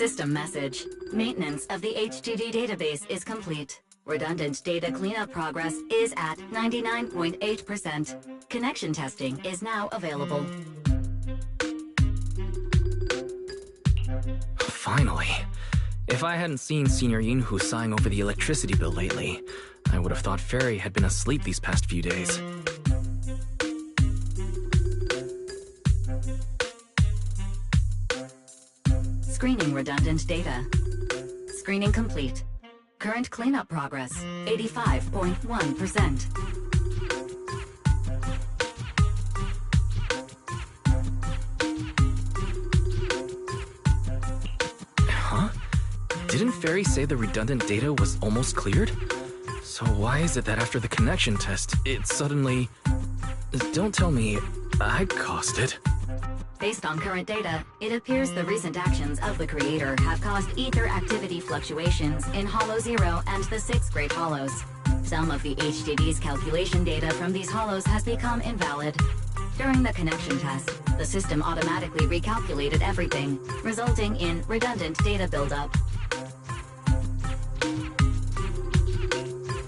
System message. Maintenance of the HDD database is complete. Redundant data cleanup progress is at 99.8%. Connection testing is now available. Finally. If I hadn't seen Senior Yinhu sighing over the electricity bill lately, I would have thought Fairy had been asleep these past few days. Screening redundant data. Screening complete. Current cleanup progress, 85.1%. Huh? Didn't Fairy say the redundant data was almost cleared? So why is it that after the connection test, it suddenly... Don't tell me I caused it. Based on current data, it appears the recent actions of the creator have caused ether activity fluctuations in Hollow 0 and the 6 Great Hollows. Some of the HDD's calculation data from these hollows has become invalid. During the connection test, the system automatically recalculated everything, resulting in redundant data buildup.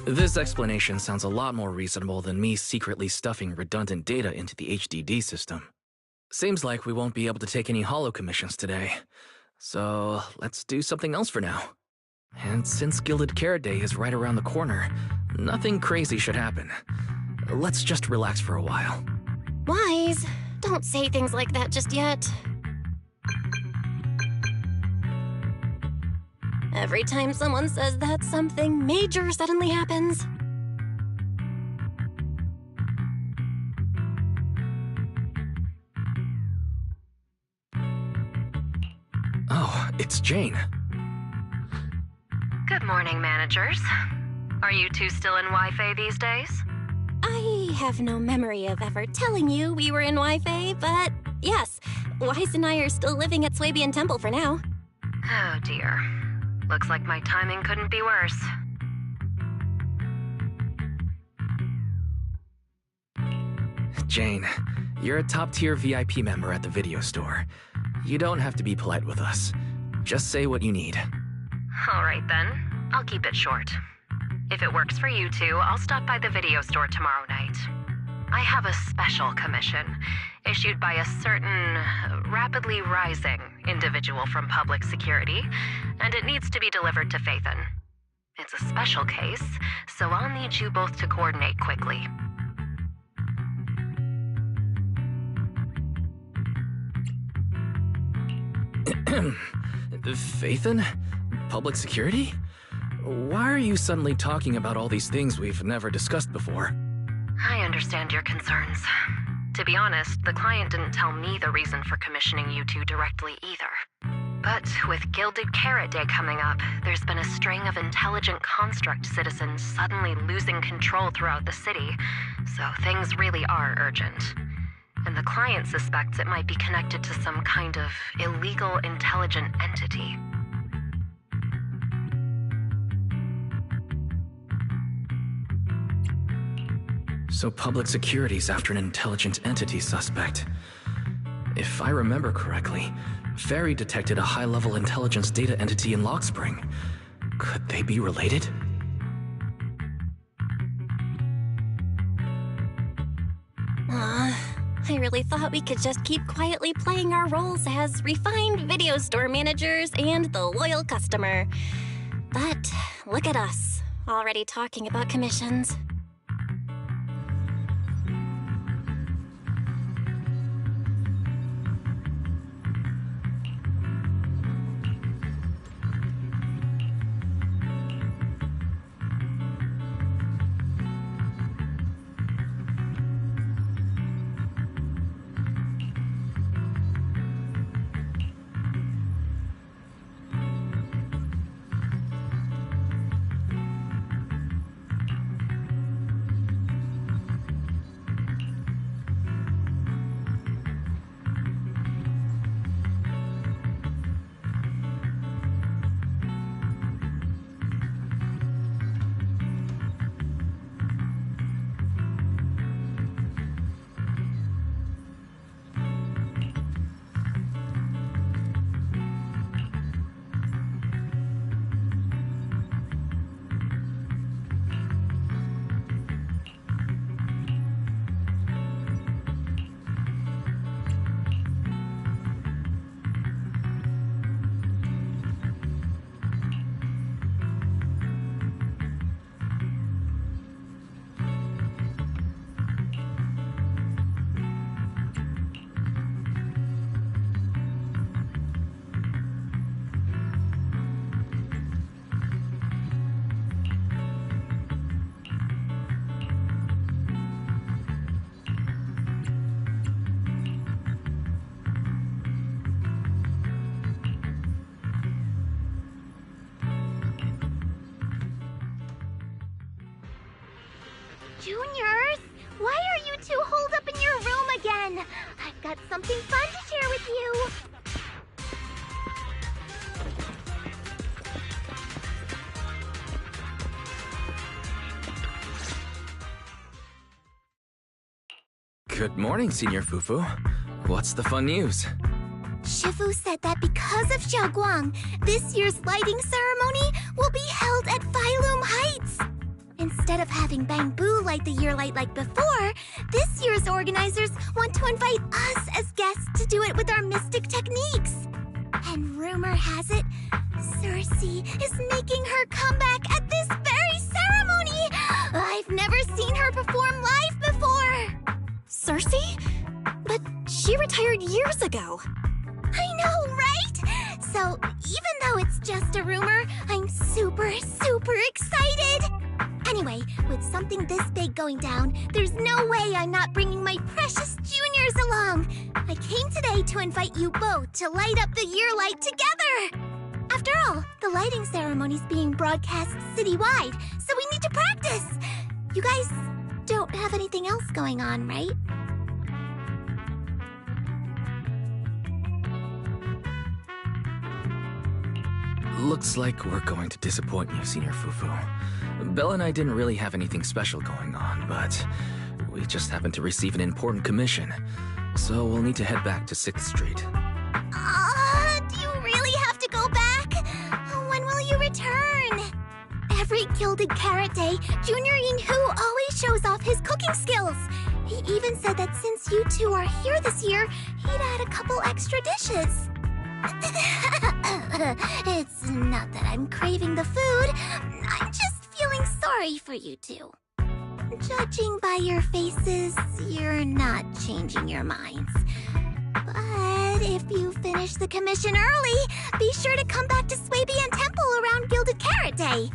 This explanation sounds a lot more reasonable than me secretly stuffing redundant data into the HDD system. Seems like we won't be able to take any hollow commissions today. So let's do something else for now. And since Gilded Carrot Day is right around the corner, nothing crazy should happen. Let's just relax for a while. Wise, don't say things like that just yet. Every time someone says that, something major suddenly happens. Oh, it's Jane. Good morning, managers. Are you two still in Wi-Fi these days? I have no memory of ever telling you we were in Wi-Fi, but yes, Wise and I are still living at Swabian Temple for now. Oh dear. Looks like my timing couldn't be worse. Jane, you're a top-tier VIP member at the video store. You don't have to be polite with us. Just say what you need. All right then, I'll keep it short. If it works for you two, I'll stop by the video store tomorrow night. I have a special commission issued by a certain rapidly rising individual from public security, and it needs to be delivered to Phaeton. It's a special case, so I'll need you both to coordinate quickly. Phaeton? Public security? Why are you suddenly talking about all these things we've never discussed before? I understand your concerns. To be honest, the client didn't tell me the reason for commissioning you two directly either. But with Gilded Carrot Day coming up, there's been a string of intelligent construct citizens suddenly losing control throughout the city, so things really are urgent. And the client suspects it might be connected to some kind of illegal intelligent entity. So public security's after an intelligent entity suspect. If I remember correctly, Fairy detected a high-level intelligence data entity in Lockspring. Could they be related? I really thought we could just keep quietly playing our roles as refined video store managers and the loyal customer. But look at us, already talking about commissions. Juniors, why are you two holed up in your room again? I've got something fun to share with you. Good morning, Senior Fufu. What's the fun news? Shifu said that because of Xiaoguang, this year's lighting ceremony will be held at Phylum Heights. Instead of having Bangbu light the year light like before, this year's organizers want to invite us as guests to do it with our mystic techniques. And rumor has it, Cersei is making her comeback at this very ceremony! I've never seen her perform live before! Cersei? But she retired years ago. I know, right? So, even though it's just a rumor, I'm super excited! Anyway, with something this big going down, there's no way I'm not bringing my precious juniors along! I came today to invite you both to light up the year light together! After all, the lighting ceremony's being broadcast citywide, so we need to practice! You guys don't have anything else going on, right? Looks like we're going to disappoint you, Senior Fufu. Belle and I didn't really have anything special going on, but we just happened to receive an important commission. So we'll need to head back to 6th Street. Do you really have to go back? When will you return? Every Gilded Carrot Day, Junior Yinhu always shows off his cooking skills. He even said that since you two are here this year, he'd add a couple extra dishes. It's not that I'm craving the food. I'm just feeling sorry for you two. Judging by your faces, you're not changing your minds. But if you finish the commission early, be sure to come back to Swabian Temple around Gilded Carrot Day.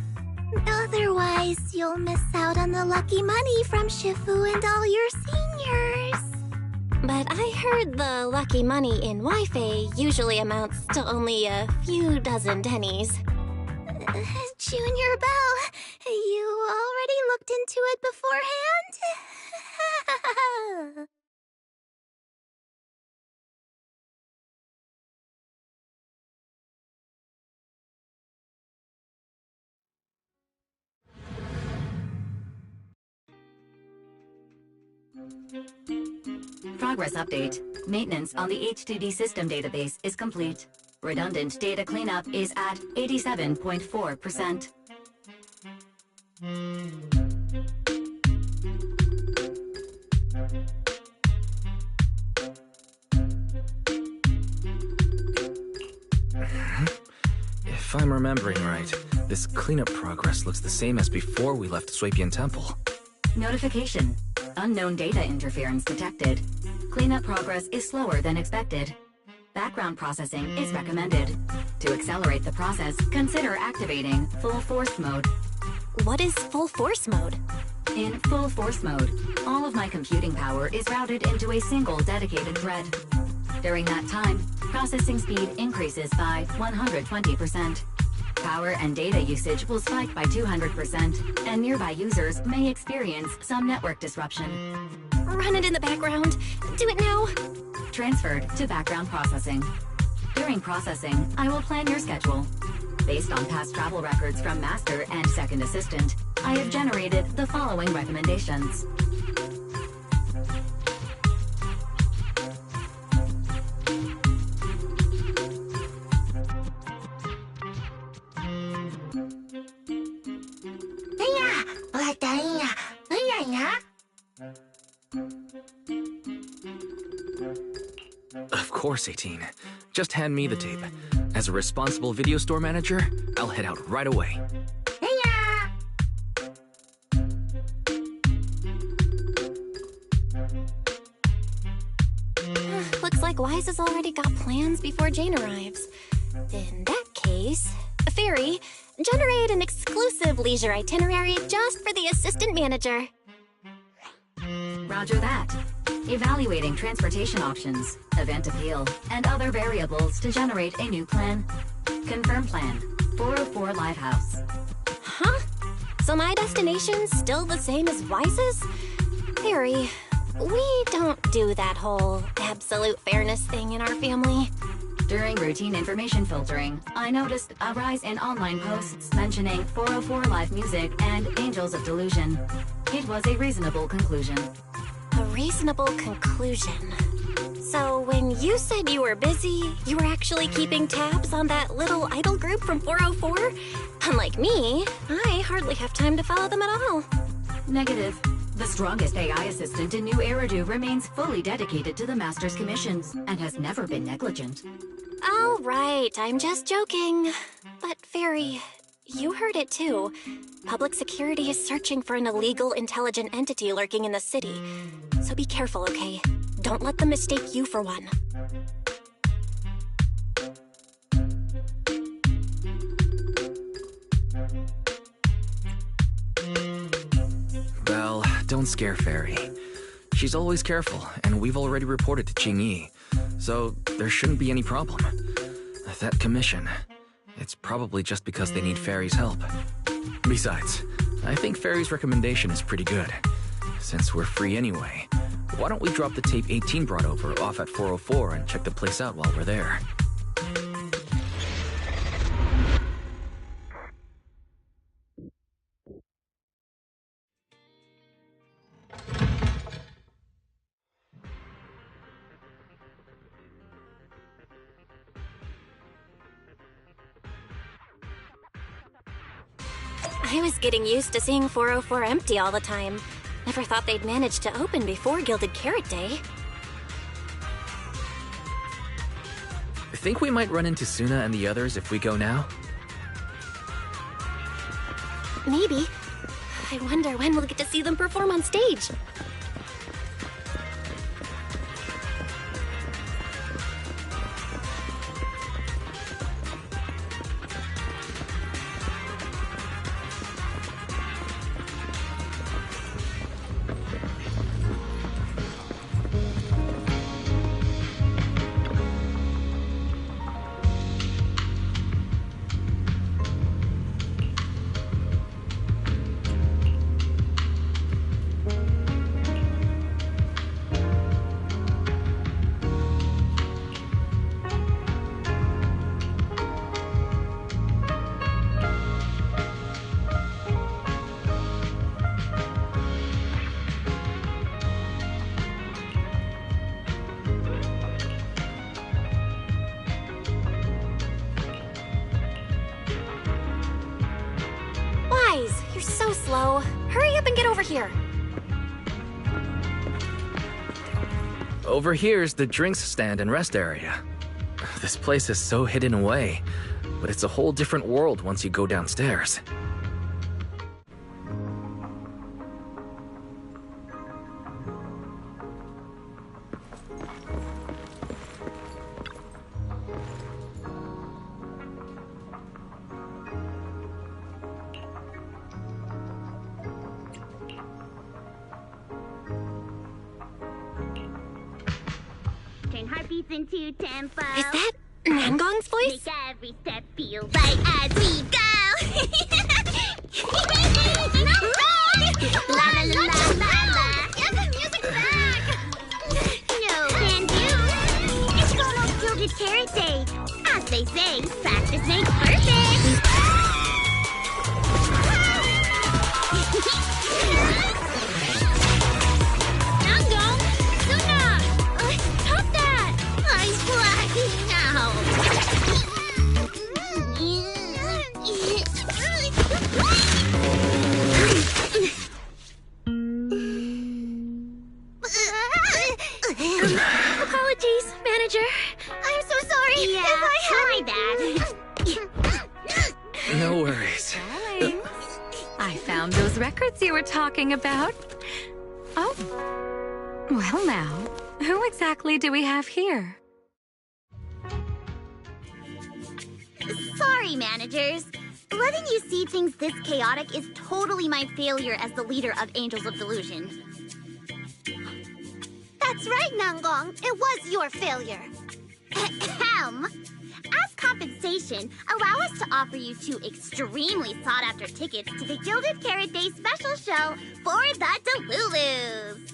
Otherwise, you'll miss out on the lucky money from Shifu and all your seniors. But I heard the lucky money in Wi-Fi usually amounts to only a few dozen pennies. Junior Belle, you already looked into it beforehand? Progress update. Maintenance on the HDD system database is complete. Redundant data cleanup is at 87.4%. If I'm remembering right, this cleanup progress looks the same as before we left Swabian Temple. Notification. Unknown data interference detected. Cleanup progress is slower than expected. Background processing is recommended. To accelerate the process, consider activating full force mode. What is full force mode? In full force mode, all of my computing power is routed into a single dedicated thread. During that time, processing speed increases by 120%. Power and data usage will spike by 200%, and nearby users may experience some network disruption. Run it in the background. Do it now. Transferred to background processing. During processing, I will plan your schedule. Based on past travel records from Master and Second Assistant, I have generated the following recommendations. Of course, 18. Just hand me the tape. As a responsible video store manager, I'll head out right away. Looks like Wise has already got plans before Jane arrives. In that case, Fairy, generate an exclusive leisure itinerary just for the assistant manager. Roger that. Evaluating transportation options, event appeal, and other variables to generate a new plan. Confirm plan. 404 Livehouse. Huh? So my destination's still the same as Wise's? Fairy, we don't do that whole absolute fairness thing in our family. During routine information filtering, I noticed a rise in online posts mentioning 404 live music and Angels of Delusion. It was a reasonable conclusion. A reasonable conclusion. So when you said you were busy, you were actually keeping tabs on that little idol group from 404? Unlike me, I hardly have time to follow them at all. Negative. The strongest AI assistant in New Eridu remains fully dedicated to the Master's commissions and has never been negligent. All right, I'm just joking. But Fairy, you heard it too. Public security is searching for an illegal intelligent entity lurking in the city. So be careful, okay? Don't let them mistake you for one. Well, don't scare Fairy. She's always careful, and we've already reported to Qingyi, so there shouldn't be any problem. That commission, it's probably just because they need Fairy's help. Besides, I think Fairy's recommendation is pretty good. Since we're free anyway, why don't we drop the tape 18 brought over off at 404 and check the place out while we're there? I was getting used to seeing 404 empty all the time. Never thought they'd manage to open before Gilded Carrot Day. Think we might run into Suna and the others if we go now? Maybe. I wonder when we'll get to see them perform on stage. You're so slow. Hurry up and get over here. Over here's the drinks stand and rest area. This place is so hidden away, but it's a whole different world once you go downstairs. Turn heartbeats into tempo. Is that Nangong's voice? Make every step feel right as we go. La la la la la. Get the music back. No can do. It's almost Gilded Carrot Day. As they say, practice makes perfect. Nangong, Suna, stop that! I'm blacking Apologies, manager. I'm so sorry. Yeah, If I my bad. No worries. Darling, I found those records you were talking about. Oh, well now, who exactly do we have here? Sorry, managers. Letting you see things this chaotic is totally my failure as the leader of Angels of Delusion. That's right, Nangong. It was your failure. Ahem. as compensation, allow us to offer you 2 extremely sought-after tickets to the Gilded Carrot Day special show for the Delulus.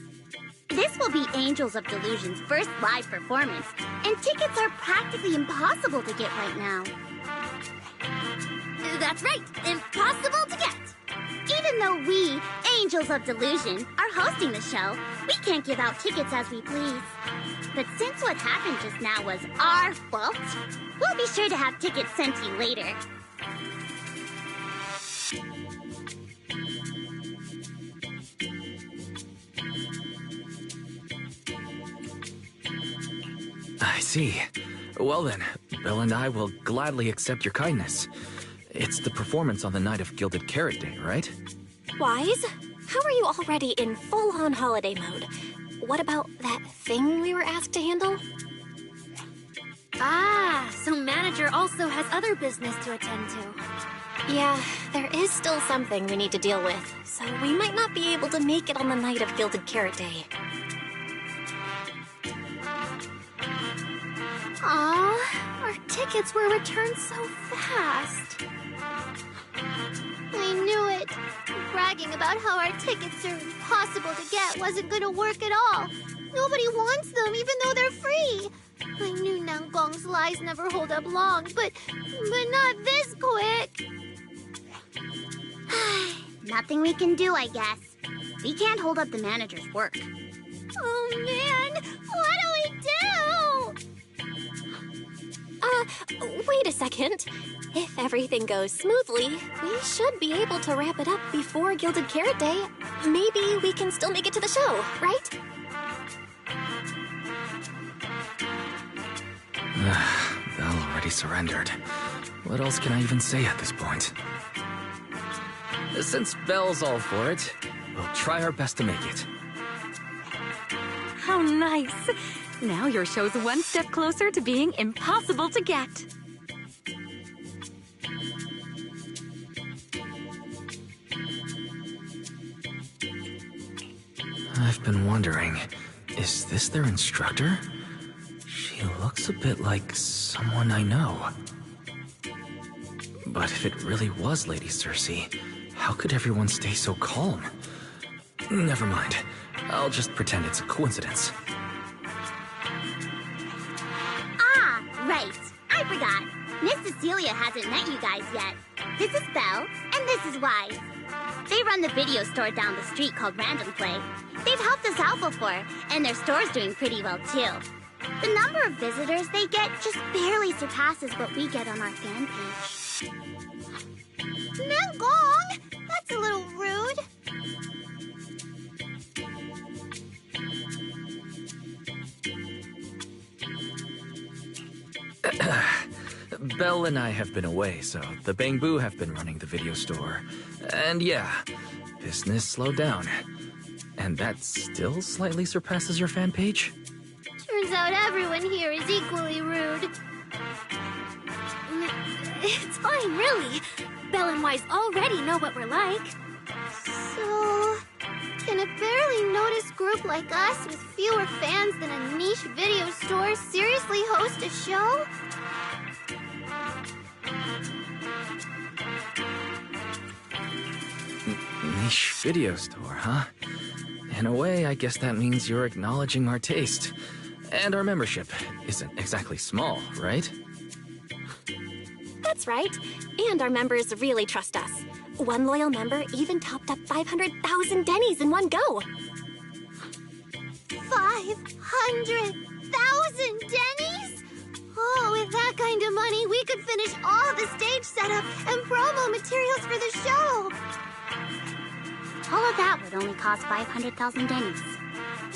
This will be Angels of Delusion's first live performance, and tickets are practically impossible to get right now. That's right, impossible to get. Even though we, Angels of Delusion, are hosting the show, we can't give out tickets as we please. But since what happened just now was our fault, we'll be sure to have tickets sent to you later. I see. Well then, Bill and I will gladly accept your kindness. It's the performance on the night of Gilded Carrot Day, right? Wise, how are you already in full-on holiday mode? What about that thing we were asked to handle? Ah, so manager also has other business to attend to. Yeah, there is still something we need to deal with, so we might not be able to make it on the night of Gilded Carrot Day. Aw, our tickets were returned so fast. I knew it. Bragging about how our tickets are impossible to get wasn't gonna work at all. Nobody wants them, even though they're free. I knew Nangong's lies never hold up long, but not this quick. Nothing we can do, I guess. We can't hold up the manager's work. Oh man, what do we do? Wait a second. If everything goes smoothly, we should be able to wrap it up before Gilded Carrot Day. Maybe we can still make it to the show, right? Belle already surrendered. What else can I even say at this point? Since Belle's all for it, we'll try our best to make it. How nice. Now your show's one step closer to being impossible to get. I've been wondering, is this their instructor? She looks a bit like someone I know. But if it really was Lady Cersei, how could everyone stay so calm? Never mind. I'll just pretend it's a coincidence. Ah, right. I forgot. Miss Cecilia hasn't met you guys yet. This is Belle, and this is Wise. They run the video store down the street called Random Play. They've helped us out before, and their store's doing pretty well too. The number of visitors they get just barely surpasses what we get on our fan page. Nangong! That's a little rude. Belle and I have been away, so the Bangbu have been running the video store. And yeah, business slowed down. And that still slightly surpasses your fan page? Turns out everyone here is equally rude. It's fine, really. Belle and Wise already know what we're like. So, can a barely noticed group like us with fewer fans than a niche video store seriously host a show? Niche video store, huh? In a way, I guess that means you're acknowledging our taste. And our membership isn't exactly small, right? That's right. And our members really trust us. One loyal member even topped up 500,000 Denny's in one go. 500,000 Denny's? Oh, with that kind of money, we could finish all the stage setup and promo materials for the show. All of that would only cost 500,000 Denny's.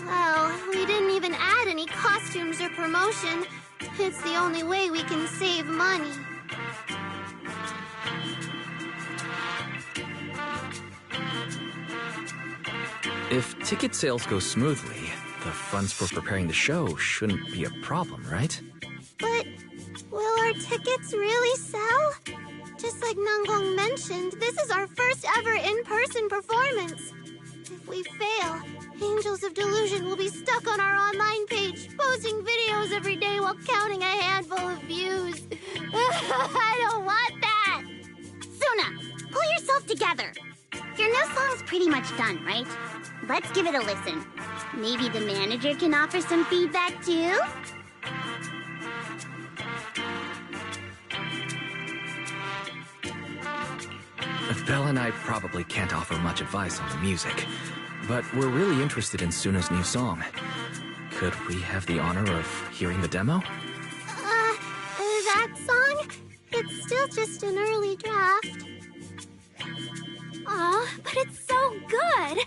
Well, we didn't even add any costumes or promotion. It's the only way we can save money. If ticket sales go smoothly, the funds for preparing the show shouldn't be a problem, right? But will our tickets really sell? Just like Nangong mentioned, this is our first ever in-person performance. If we fail, Angels of Delusion will be stuck on our online page, posting videos every day while counting a handful of views. I don't want that! Suna, pull yourself together. Your new song's pretty much done, right? Let's give it a listen. Maybe the manager can offer some feedback too? Belle and I probably can't offer much advice on the music, but we're really interested in Suna's new song. Could we have the honor of hearing the demo? That song? It's still just an early draft. Aw, but it's so good!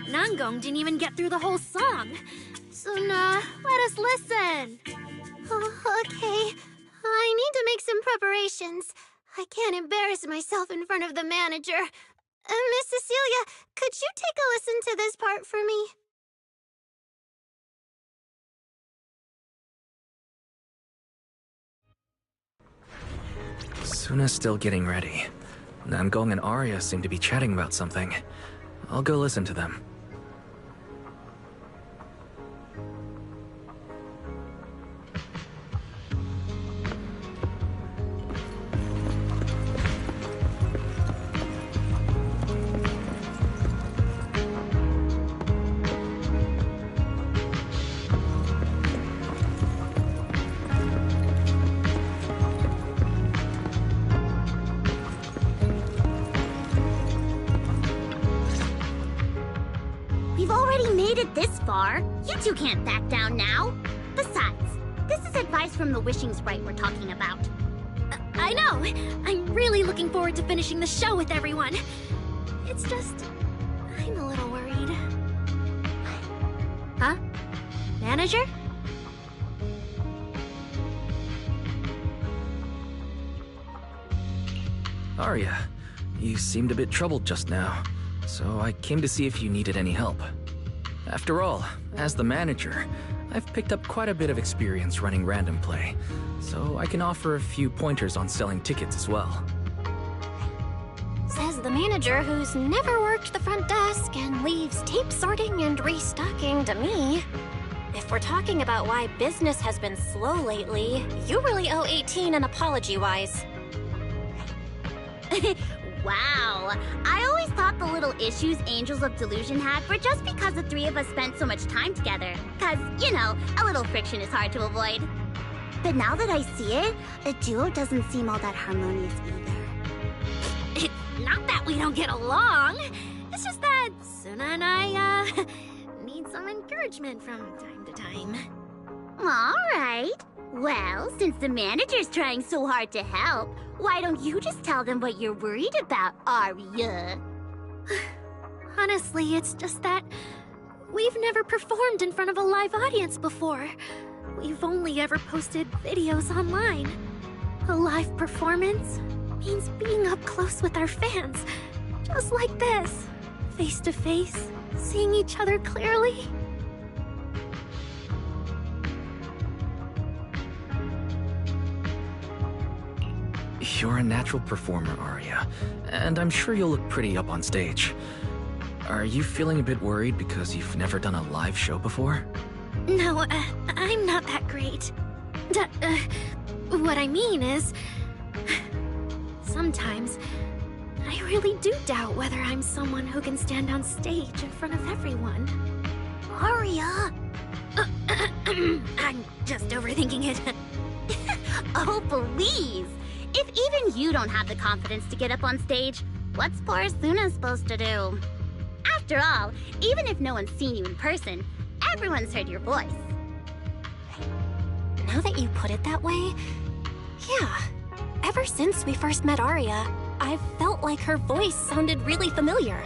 Nangong didn't even get through the whole song. Suna, let us listen. Oh, okay. I need to make some preparations. I can't embarrass myself in front of the manager. Miss Cecilia, could you take a listen to this part for me? Suna's still getting ready. Namgong and Arya seem to be chatting about something. I'll go listen to them. We've already made it this far. You two can't back down now. Besides, this is advice from the wishing sprite we're talking about. I know! I'm really looking forward to finishing the show with everyone. It's just... I'm a little worried. Huh? Manager? Arya, you seemed a bit troubled just now, so I came to see if you needed any help. After all, as the manager, I've picked up quite a bit of experience running random play, so I can offer a few pointers on selling tickets as well. Says the manager who's never worked the front desk and leaves tape sorting and restocking to me. If we're talking about why business has been slow lately, you really owe 18 an apology-wise. Wow, I always thought the little issues Angels of Delusion had were just because the three of us spent so much time together. Cause, you know, a little friction is hard to avoid. But now that I see it, a duo doesn't seem all that harmonious either. It's not that we don't get along. It's just that Suna and I, need some encouragement from time to time. Alright. Well, since the manager's trying so hard to help, why don't you just tell them what you're worried about, Arya? Honestly, it's just that we've never performed in front of a live audience before. We've only ever posted videos online. A live performance means being up close with our fans, just like this, face to face, seeing each other clearly. You're a natural performer, Arya, and I'm sure you'll look pretty up on stage. Are you feeling a bit worried because you've never done a live show before? No, I'm not that great. What I mean is... Sometimes, I really do doubt whether I'm someone who can stand on stage in front of everyone. Arya! I'm just overthinking it. Oh, please! If even you don't have the confidence to get up on stage, what's poor Suna supposed to do? After all, even if no one's seen you in person, everyone's heard your voice. Now that you put it that way, yeah. Ever since we first met Arya, I've felt like her voice sounded really familiar.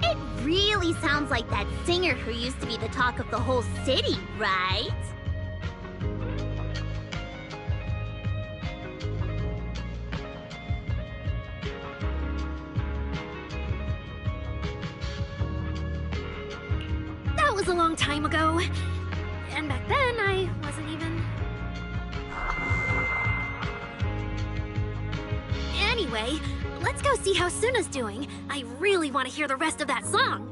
It really sounds like that singer who used to be the talk of the whole city, right? That was a long time ago. And back then, I wasn't even... Anyway, let's go see how Suna's doing. I really want to hear the rest of that song.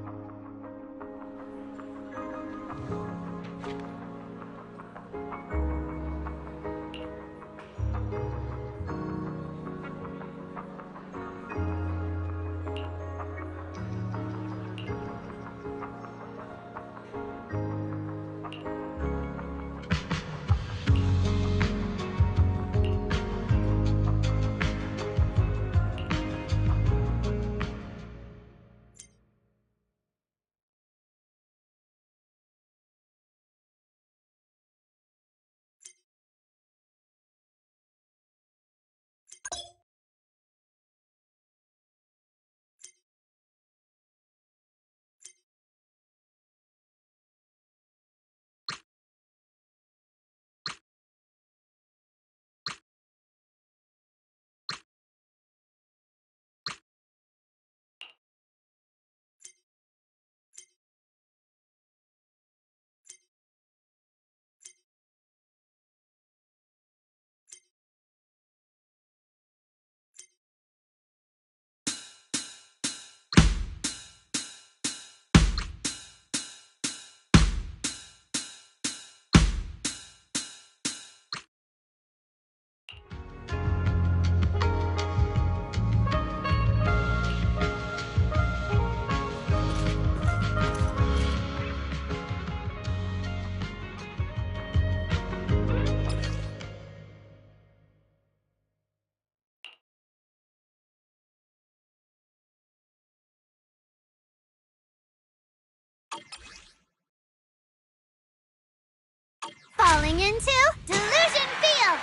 Falling into Delusion Field!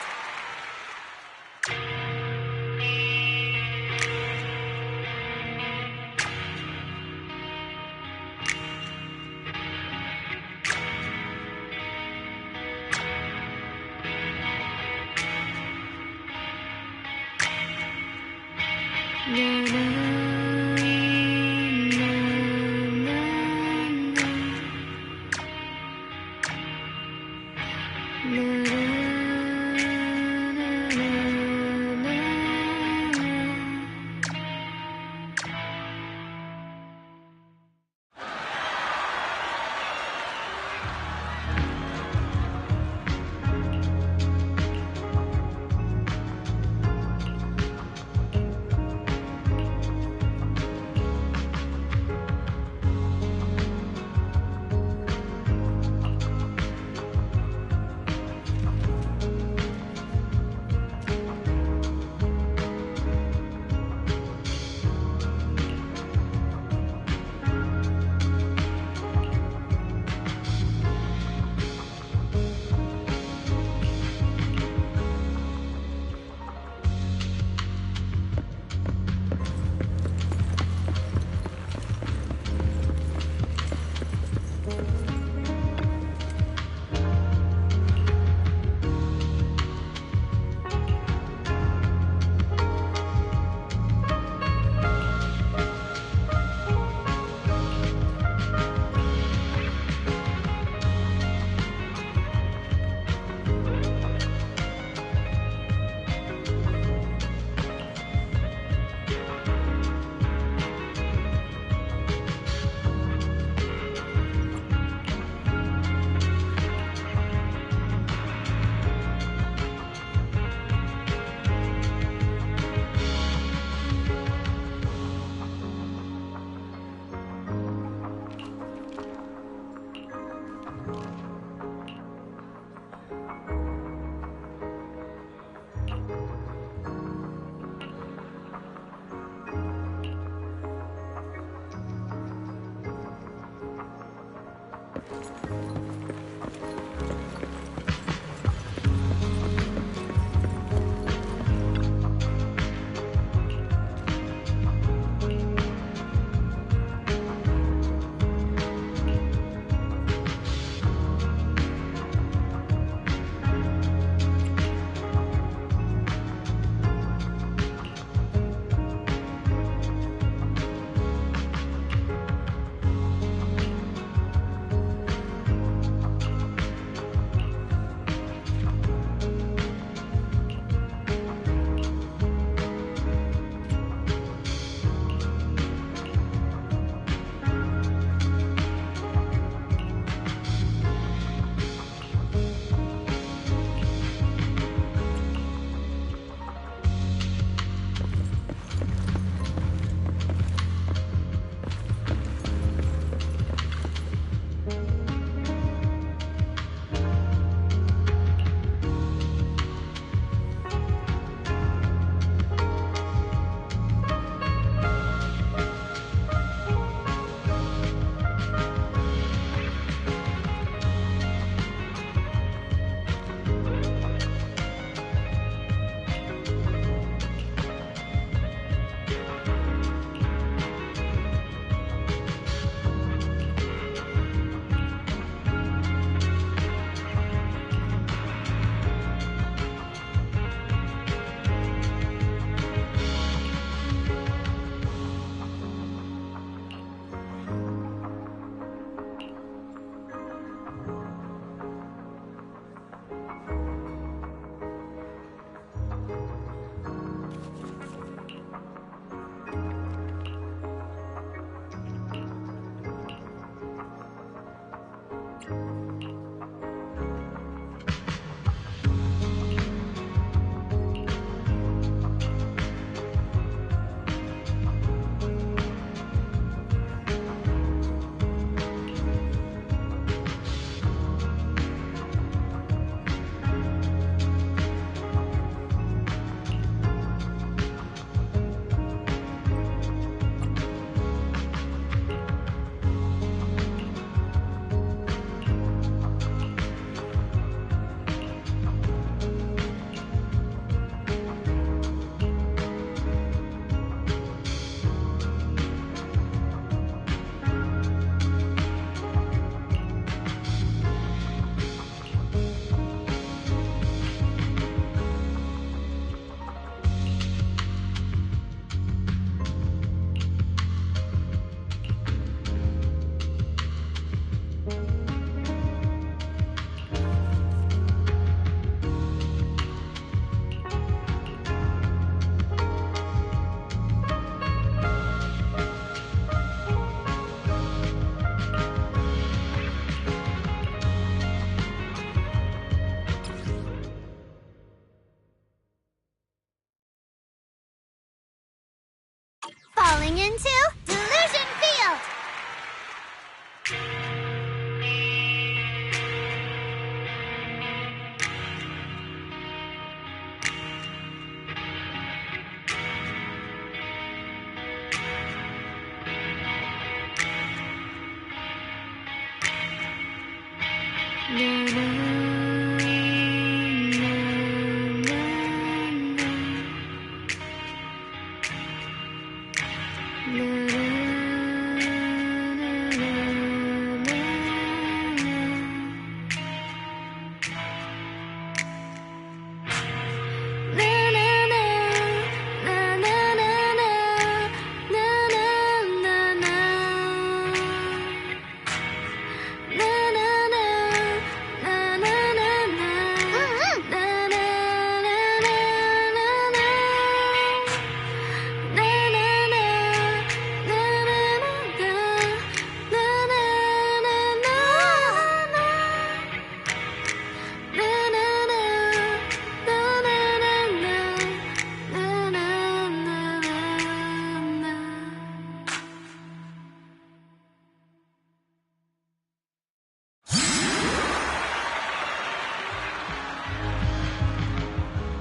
Falling into Delusion Field!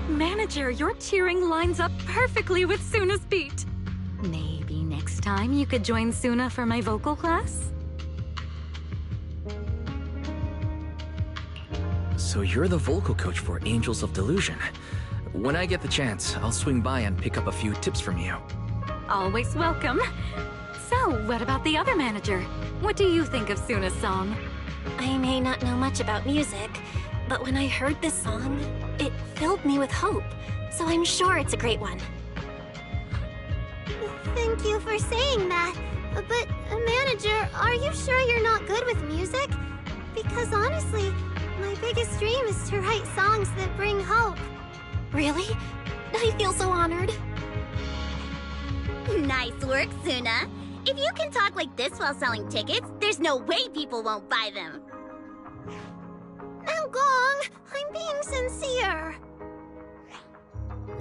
Manager, your cheering lines up perfectly with Suna's beat. Maybe next time you could join Suna for my vocal class? So you're the vocal coach for Angels of Delusion. When I get the chance, I'll swing by and pick up a few tips from you. Always welcome. So, what about the other manager? What do you think of Suna's song? I may not know much about music, but when I heard this song, it filled me with hope. So I'm sure it's a great one. Thank you for saying that. But, manager, are you sure you're not good with music? Because honestly, my biggest dream is to write songs that bring hope. Really? I feel so honored. Nice work, Suna. If you can talk like this while selling tickets, there's no way people won't buy them. Gong, I'm being sincere.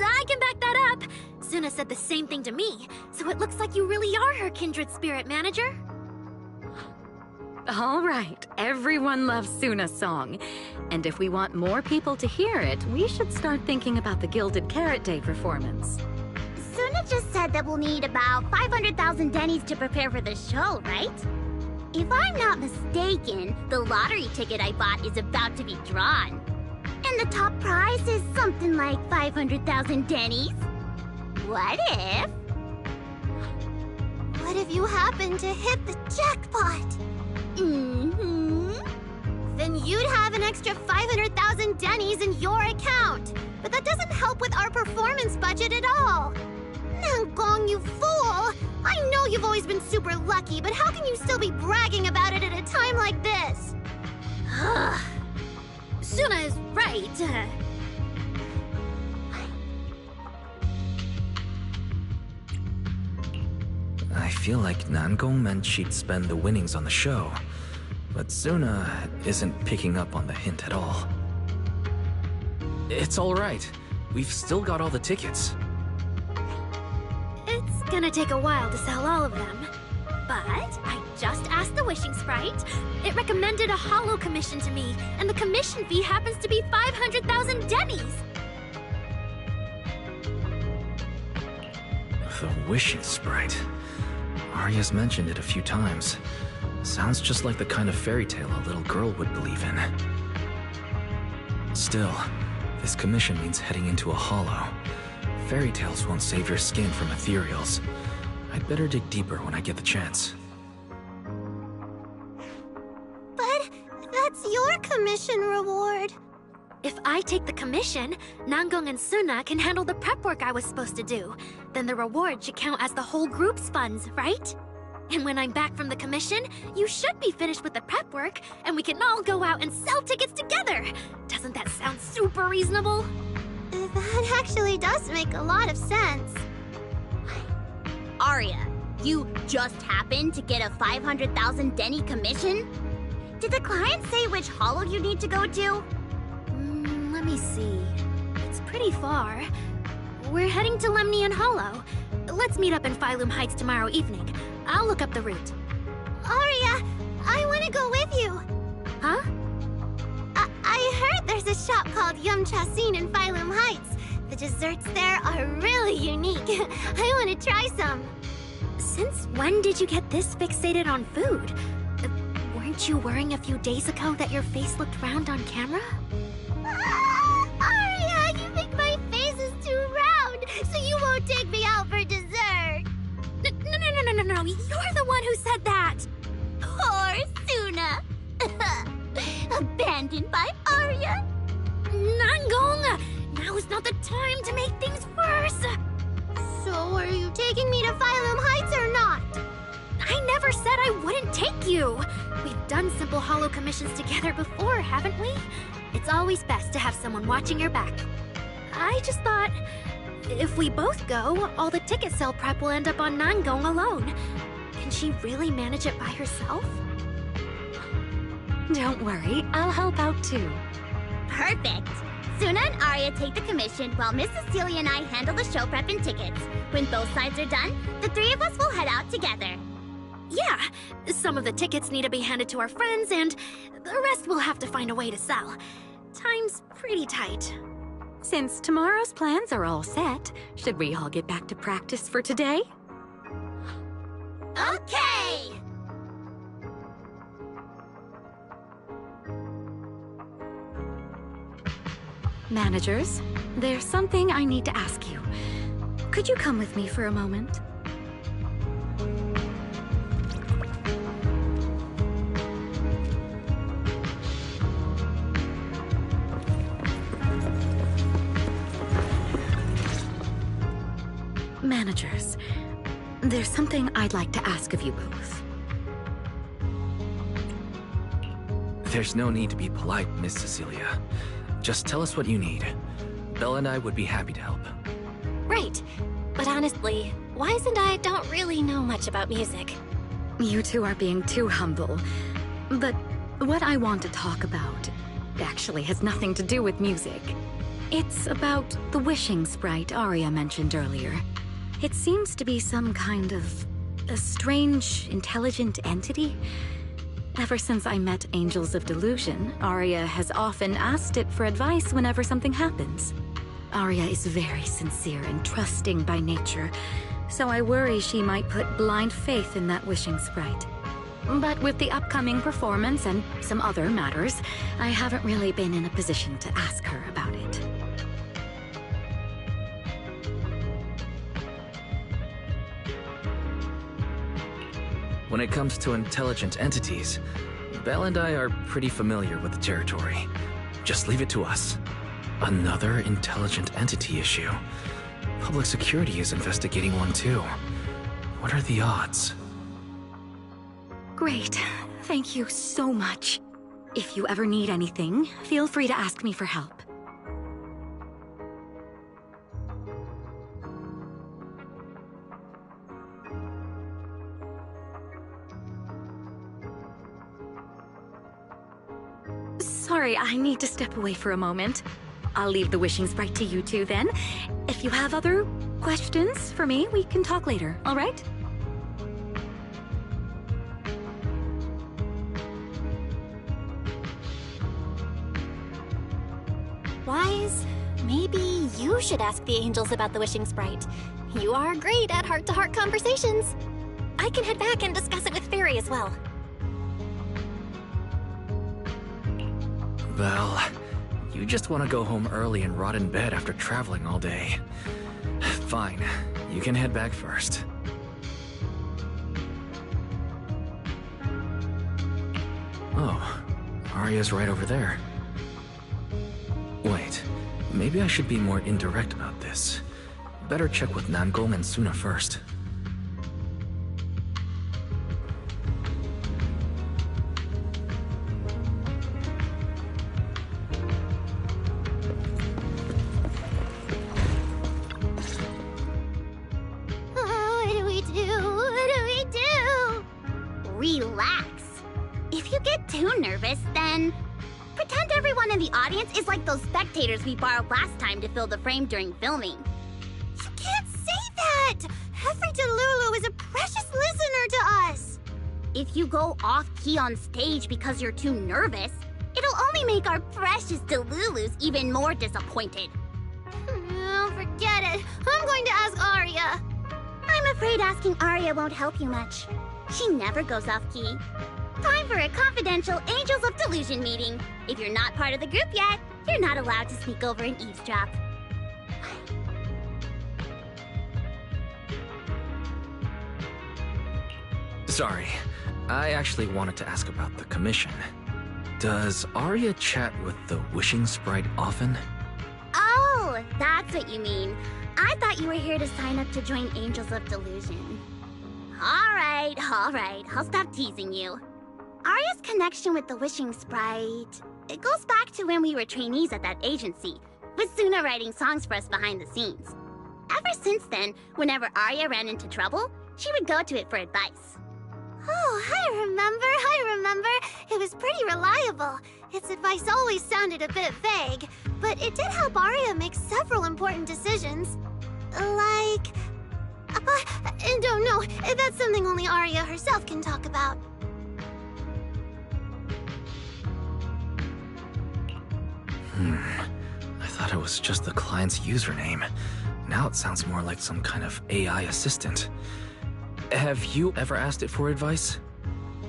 I can back that up. Suna said the same thing to me, so it looks like you really are her kindred spirit, manager. All right, everyone loves Suna's song. And if we want more people to hear it, we should start thinking about the Gilded Carrot Day performance. Suna just said that we'll need about 500,000 dennies to prepare for the show, right? If I'm not mistaken, the lottery ticket I bought is about to be drawn. And the top prize is something like 500,000 dennies. What if? What if you happen to hit the jackpot? Then you'd have an extra 500,000 dennies in your account. But that doesn't help with our performance budget at all. Gong, you fool! I know you've always been super lucky, but how can you still be bragging about it at a time like this? Suna is right. I feel like Nangong meant she'd spend the winnings on the show, but Suna isn't picking up on the hint at all. It's all right. We've still got all the tickets. It's gonna take a while to sell all of them. But I just asked the Wishing Sprite. It recommended a holo commission to me, and the commission fee happens to be 500,000 dennies. The Wishing Sprite. Arya's mentioned it a few times. Sounds just like the kind of fairy tale a little girl would believe in. Still, this commission means heading into a holo. Fairy tales won't save your skin from ethereals. I'd better dig deeper when I get the chance. But that's your commission reward. If I take the commission, Nangong and Suna can handle the prep work I was supposed to do. Then the reward should count as the whole group's funds, right? And when I'm back from the commission, you should be finished with the prep work, and we can all go out and sell tickets together. Doesn't that sound super reasonable? That actually does make a lot of sense. Arya, you just happened to get a 500,000 denny commission? Did the client say which holo you need to go to? Let me see. It's pretty far. We're heading to Lemnian Hollow. Let's meet up in Phaeton Heights tomorrow evening. I'll look up the route. Aria, I want to go with you. Huh? I heard there's a shop called Yum Chasin in Phaeton Heights. The desserts there are really unique. I want to try some. Since when did you get this fixated on food? Weren't you worrying a few days ago that your face looked round on camera? Aria, you think my face is too round, so you won't take me out for dessert. No. You're the one who said that. Poor Suna. Abandoned by Aria. Nangong! Now's not the time to make things worse. So are you taking me to Phaeton Heights or not? I never said I wouldn't take you. We've done simple holo commissions together before, haven't we? It's always best to have someone watching your back. I just thought, if we both go, all the ticket sale prep will end up on Nangong alone. Can she really manage it by herself? Don't worry, I'll help out too. Perfect. Suna and Aria take the commission while Miss Cecilia and I handle the show prep and tickets. When both sides are done, the three of us will head out together. Yeah, some of the tickets need to be handed to our friends, and the rest we'll have to find a way to sell. Time's pretty tight. Since tomorrow's plans are all set, should we all get back to practice for today? Okay! Managers, there's something I need to ask you. Could you come with me for a moment? Managers, there's something I'd like to ask of you both. There's no need to be polite, Miss Cecilia. Just tell us what you need. Bella and I would be happy to help. Right. But honestly, Wise and I don't really know much about music. You two are being too humble. But what I want to talk about actually has nothing to do with music. It's about the wishing sprite Aria mentioned earlier. It seems to be some kind of a strange, intelligent entity. Ever since I met Angels of Delusion, Aria has often asked it for advice whenever something happens. Aria is very sincere and trusting by nature, so I worry she might put blind faith in that wishing sprite. But with the upcoming performance and some other matters, I haven't really been in a position to ask her about it. When it comes to intelligent entities, Belle and I are pretty familiar with the territory. Just leave it to us. Another intelligent entity issue. Public security is investigating one too. What are the odds? Great. Thank you so much. If you ever need anything, feel free to ask me for help. Sorry, I need to step away for a moment. I'll leave the wishing sprite to you two then. If you have other questions for me, we can talk later, all right? Wise, maybe you should ask the angels about the wishing sprite. You are great at heart-to-heart conversations. I can head back and discuss it with Fairy as well. Belle, you just want to go home early and rot in bed after traveling all day. Fine, you can head back first. Oh, Aria's right over there. Wait, maybe I should be more indirect about this. Better check with Nangong and Suna first. Relax. If you get too nervous, then pretend everyone in the audience is like those spectators we borrowed last time to fill the frame during filming. You can't say that! Every Delulu is a precious listener to us! If you go off-key on stage because you're too nervous, it'll only make our precious Delulus even more disappointed. Oh, forget it. I'm going to ask Arya. I'm afraid asking Arya won't help you much. She never goes off-key. Time for a confidential Angels of Delusion meeting. If you're not part of the group yet, you're not allowed to sneak over and eavesdrop. Sorry, I actually wanted to ask about the commission. Does Arya chat with the Wishing Sprite often? Oh, that's what you mean. I thought you were here to sign up to join Angels of Delusion. Alright, I'll stop teasing you. Arya's connection with the Wishing Sprite... It goes back to when we were trainees at that agency, with Suna writing songs for us behind the scenes. Ever since then, whenever Arya ran into trouble, she would go to it for advice. Oh, I remember. It was pretty reliable. Its advice always sounded a bit vague, but it did help Arya make several important decisions. Like... don't know. That's something only Arya herself can talk about. I thought it was just the client's username. Now it sounds more like some kind of AI assistant. Have you ever asked it for advice?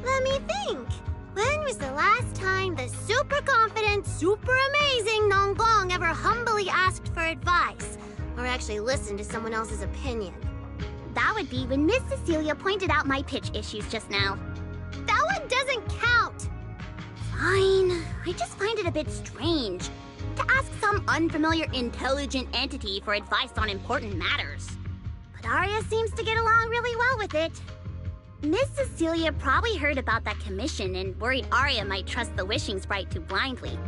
Let me think. When was the last time the super confident, super amazing Nonggong ever humbly asked for advice? Or actually listened to someone else's opinion? That would be when Miss Cecilia pointed out my pitch issues just now. That one doesn't count! Fine. I just find it a bit strange to ask some unfamiliar intelligent entity for advice on important matters. But Arya seems to get along really well with it. Miss Cecilia probably heard about that commission and worried Arya might trust the Wishing Sprite too blindly.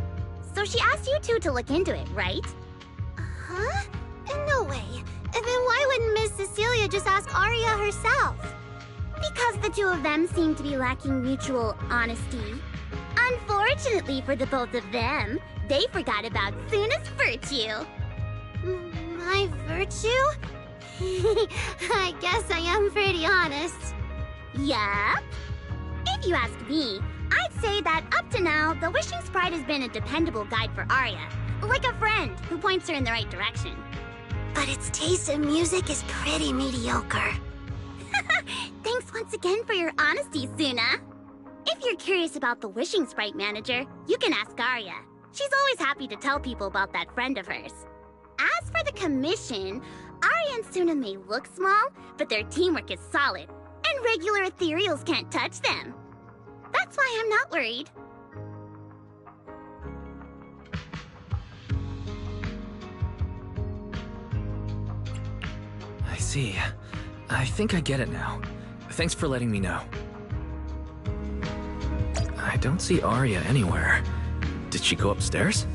So she asked you two to look into it, right? Huh? No way. Then why wouldn't Miss Cecilia just ask Arya herself? Because the two of them seem to be lacking mutual honesty. Unfortunately for the both of them, they forgot about Suna's virtue. My virtue? I guess I am pretty honest. Yup. If you ask me, I'd say that up to now, the Wishing Sprite has been a dependable guide for Arya. Like a friend who points her in the right direction. But its taste in music is pretty mediocre. Thanks once again for your honesty, Suna. If you're curious about the Wishing Sprite manager, you can ask Arya. She's always happy to tell people about that friend of hers. As for the commission, Arya and Suna may look small, but their teamwork is solid, and regular ethereals can't touch them. That's why I'm not worried. I see. I think I get it now. Thanks for letting me know. I don't see Arya anywhere. Did she go upstairs?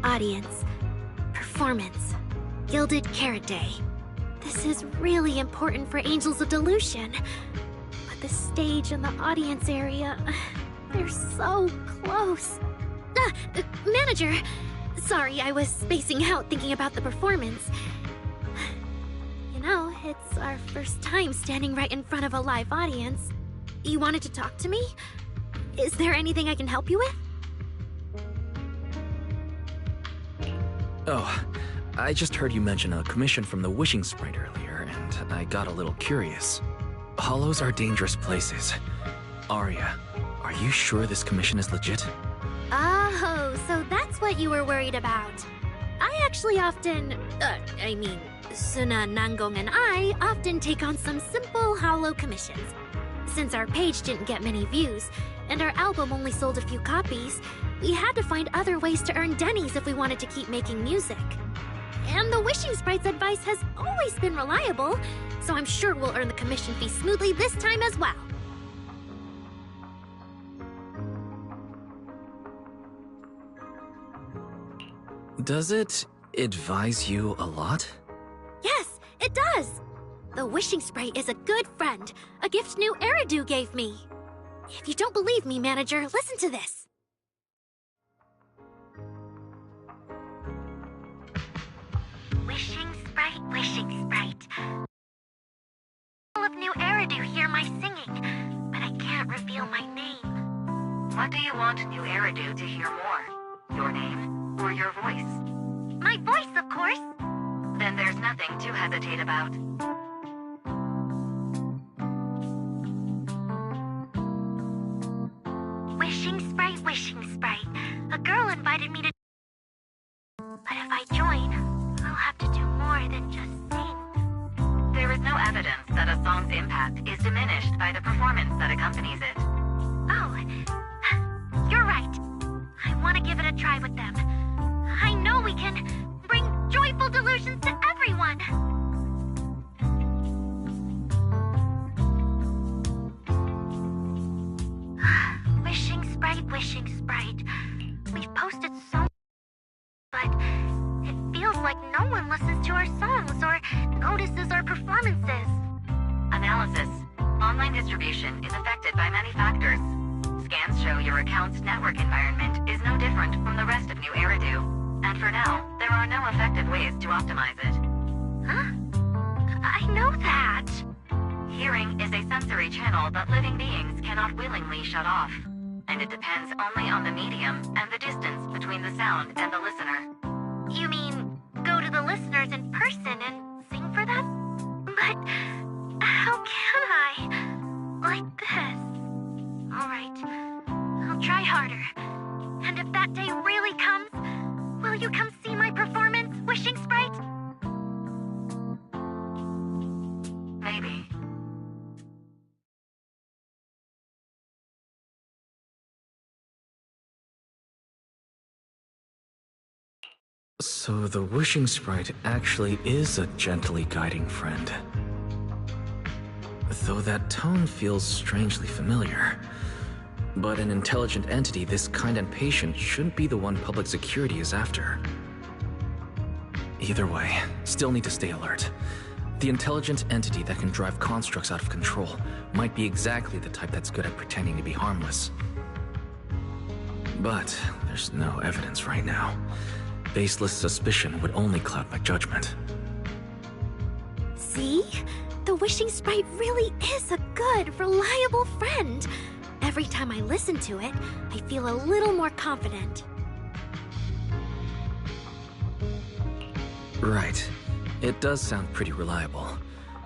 Audience. Performance. Gilded Carrot Day. This is really important for Angels of Delusion. But the stage and the audience area, they're so close. Manager! Sorry, I was spacing out thinking about the performance. You know, it's our first time standing right in front of a live audience. You wanted to talk to me? Is there anything I can help you with? Oh, I just heard you mention a commission from the Wishing Sprite earlier, and I got a little curious. Hollows are dangerous places. Arya, are you sure this commission is legit? Oh, so that's what you were worried about. I actually often... Suna, Nangong, and I often take on some simple hollow commissions. Since our page didn't get many views, and our album only sold a few copies, we had to find other ways to earn dennies if we wanted to keep making music. And the Wishing Sprite's advice has always been reliable, so I'm sure we'll earn the commission fee smoothly this time as well. Does it advise you a lot? Yes, it does. The wishing sprite is a good friend, a gift new Eridu gave me. If you don't believe me, manager, listen to this. Wishing sprite. All of new Eridu hear my singing, but I can't reveal my name. What do you want new Eridu to hear more? Your name or your voice? My voice, of course. Then there's nothing to hesitate about. Wishing sprite. A girl invited me to... But if I join, I'll have to do more than just sing. There is no evidence that a song's impact is diminished by the performance that accompanies it. Oh, you're right. I want to give it a try with them. I know we can bring joyful delusions to everyone. Wishing sprite. We've posted so much, but it feels like no one listens to our songs or notices our performances. Analysis. Online distribution is affected by many factors. Scans show your account's network environment is no different from the rest of New Eridu. And for now, there are no effective ways to optimize it. Huh? I know that. Hearing is a sensory channel that living beings cannot willingly shut off. And it depends only on the medium and the distance between the sound and the listener. You mean, go to the listeners in person and sing for them? But how can I? Like this. Alright, I'll try harder. And if that day really comes, will you come see my performance, Wishing Sprite? Maybe. So the wishing sprite actually is a gently guiding friend. Though that tone feels strangely familiar. But an intelligent entity this kind and patient shouldn't be the one public security is after. Either way, still need to stay alert. The intelligent entity that can drive constructs out of control might be exactly the type that's good at pretending to be harmless. But there's no evidence right now. Baseless suspicion would only cloud my judgment. See? The wishing sprite really is a good, reliable friend. Every time I listen to it, I feel a little more confident. Right. It does sound pretty reliable.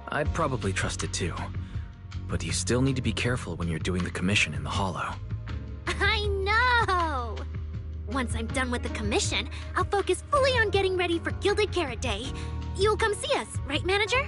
I'd probably trust it too. But you still need to be careful when you're doing the commission in the Hollow. I know! Once I'm done with the commission, I'll focus fully on getting ready for Gilded Carrot Day. You'll come see us, right, manager?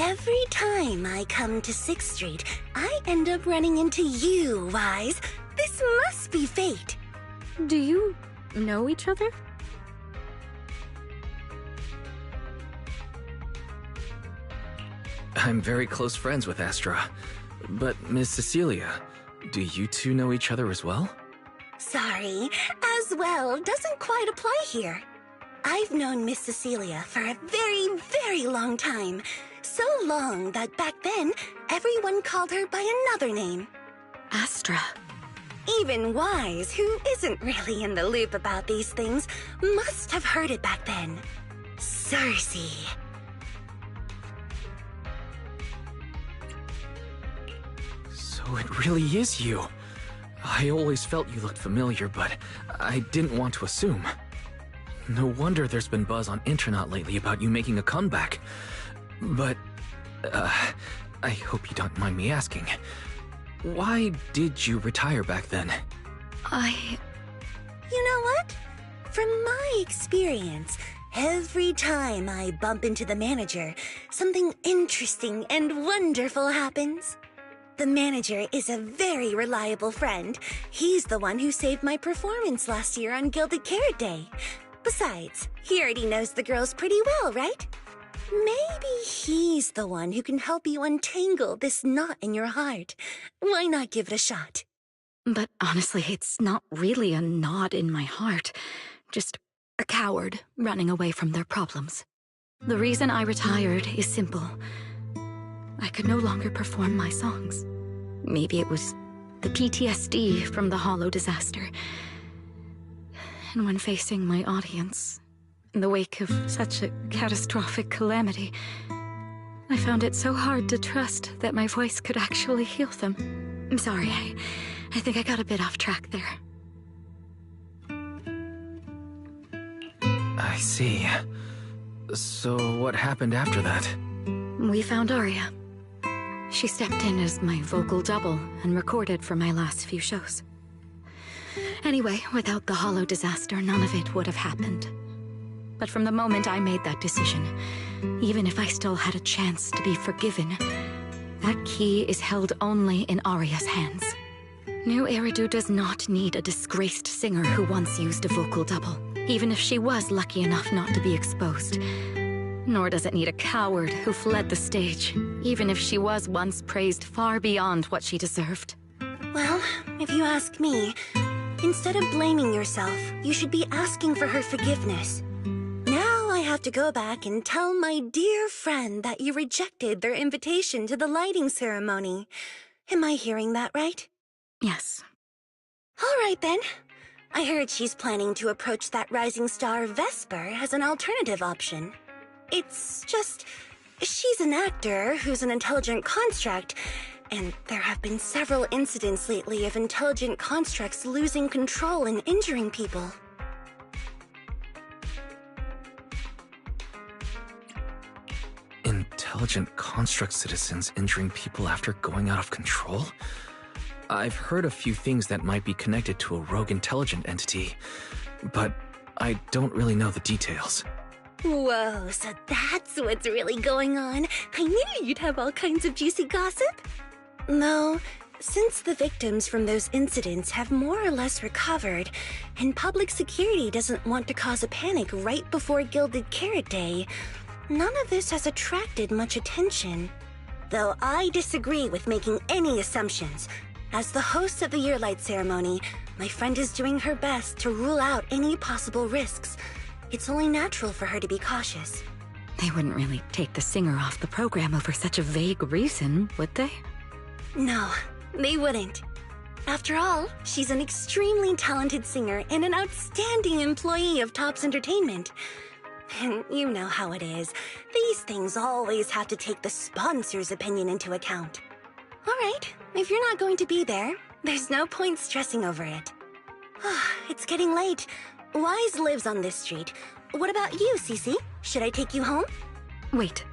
Every time I come to 6th Street, I end up running into you, Wise. This must be fate. Do you know each other? I'm very close friends with Astra. But Miss Cecilia, do you two know each other as well? Sorry, as well doesn't quite apply here. I've known Miss Cecilia for a very, very long time. So long that back then, everyone called her by another name. Astra. Even Wise, who isn't really in the loop about these things, must have heard it back then. Cersei. So it really is you. I always felt you looked familiar, but I didn't want to assume. No wonder there's been buzz on Internet lately about you making a comeback. But, I hope you don't mind me asking. Why did you retire back then? You know what? From my experience, every time I bump into the manager, something interesting and wonderful happens. The manager is a very reliable friend. He's the one who saved my performance last year on Gilded Carrot Day. Besides, he already knows the girls pretty well, right? Maybe he's the one who can help you untangle this knot in your heart. Why not give it a shot? But honestly, it's not really a knot in my heart. Just a coward running away from their problems. The reason I retired is simple. I could no longer perform my songs. Maybe it was the PTSD from the Hollow disaster. And when facing my audience, in the wake of such a catastrophic calamity, I found it so hard to trust that my voice could actually heal them. I'm sorry, I think I got a bit off track there. I see. So what happened after that? We found Aria. She stepped in as my vocal double and recorded for my last few shows. Anyway, without the Hollow disaster, none of it would have happened. But from the moment I made that decision, even if I still had a chance to be forgiven, that key is held only in Aria's hands. New Eridu does not need a disgraced singer who once used a vocal double, even if she was lucky enough not to be exposed. Nor does it need a coward who fled the stage, even if she was once praised far beyond what she deserved. Well, if you ask me, instead of blaming yourself, you should be asking for her forgiveness. Now I have to go back and tell my dear friend that you rejected their invitation to the lighting ceremony. Am I hearing that right? Yes. All right then. I heard she's planning to approach that rising star Vesper as an alternative option. It's just, she's an actor who's an intelligent construct, and there have been several incidents lately of intelligent constructs losing control and injuring people. Intelligent construct citizens injuring people after going out of control? I've heard a few things that might be connected to a rogue intelligent entity, but I don't really know the details. Whoa, so that's what's really going on. I knew you'd have all kinds of juicy gossip. No, since the victims from those incidents have more or less recovered, and public security doesn't want to cause a panic right before Gilded Carrot Day, none of this has attracted much attention. Though I disagree with making any assumptions. As the host of the Yearlight ceremony, my friend is doing her best to rule out any possible risks. It's only natural for her to be cautious. They wouldn't really take the singer off the program over such a vague reason, would they? No, they wouldn't. After all, she's an extremely talented singer and an outstanding employee of Topps Entertainment. And you know how it is. These things always have to take the sponsor's opinion into account. All right, if you're not going to be there, there's no point stressing over it. It's getting late. Wise lives on this street. What about you, Cece? Should I take you home? Wait.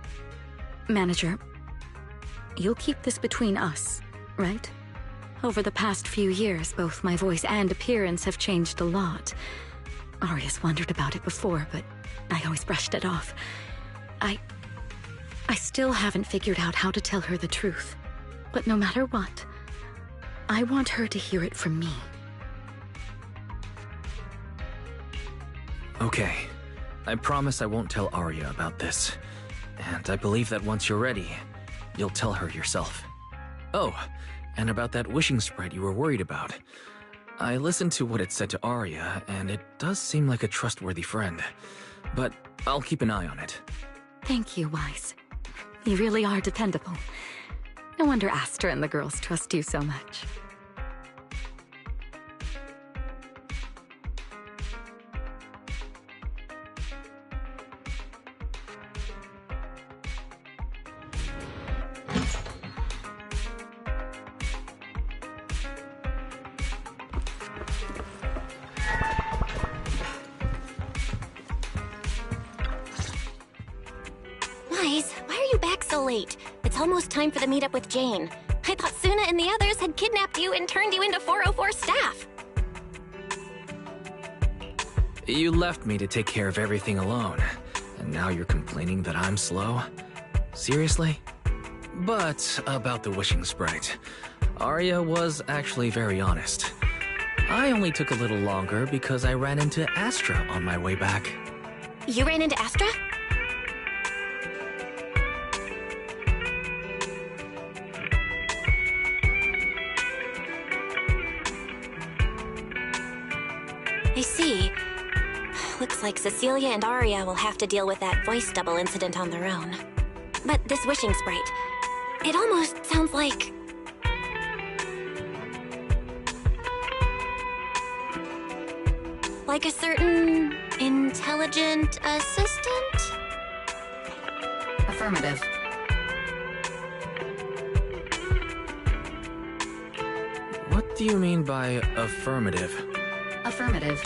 Manager, you'll keep this between us, right? Over the past few years, both my voice and appearance have changed a lot. Aria's wondered about it before, but I always brushed it off. I still haven't figured out how to tell her the truth. But no matter what, I want her to hear it from me. Okay. I promise I won't tell Aria about this. And I believe that once you're ready, you'll tell her yourself. Oh, and about that wishing sprite you were worried about. I listened to what it said to Arya, and it does seem like a trustworthy friend. But I'll keep an eye on it. Thank you, Wise. You really are dependable. No wonder Astra and the girls trust you so much. Wise, why are you back so late? It's almost time for the meetup with Jane. I thought Suna and the others had kidnapped you and turned you into 404 staff. You left me to take care of everything alone, and now you're complaining that I'm slow? Seriously? But about the wishing sprite, Arya was actually very honest. I only took a little longer because I ran into Astra on my way back. You ran into Astra? I see. Looks like Cecilia and Arya will have to deal with that voice double incident on their own. But this wishing sprite, it almost sounds like... like a certain intelligent assistant? Affirmative. What do you mean by affirmative? Affirmative.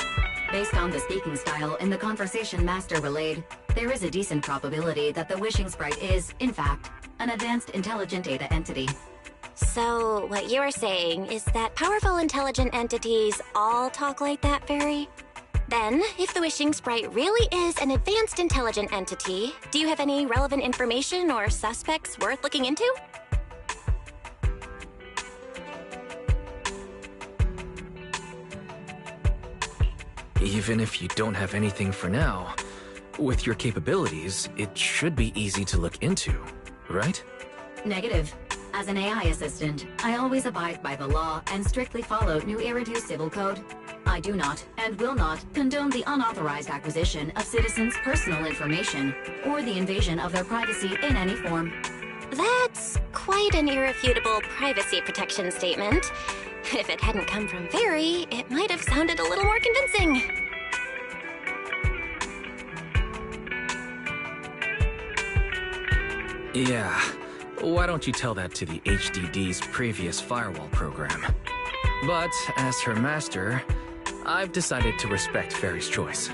Based on the speaking style in the conversation Master relayed, there is a decent probability that the wishing sprite is, in fact, an advanced intelligent data entity. So, what you're saying is that powerful intelligent entities all talk like that, Fairy? Then, if the wishing sprite really is an advanced intelligent entity, do you have any relevant information or suspects worth looking into? Even if you don't have anything for now, with your capabilities, it should be easy to look into, right? Negative. As an AI assistant, I always abide by the law and strictly follow New Eridu Civil Code. I do not, and will not, condone the unauthorized acquisition of citizens' personal information, or the invasion of their privacy in any form. That's quite an irrefutable privacy protection statement. If it hadn't come from Fairy, it might have sounded a little more convincing. Yeah, why don't you tell that to the HDD's previous firewall program? But as her master, I've decided to respect Fairy's choice.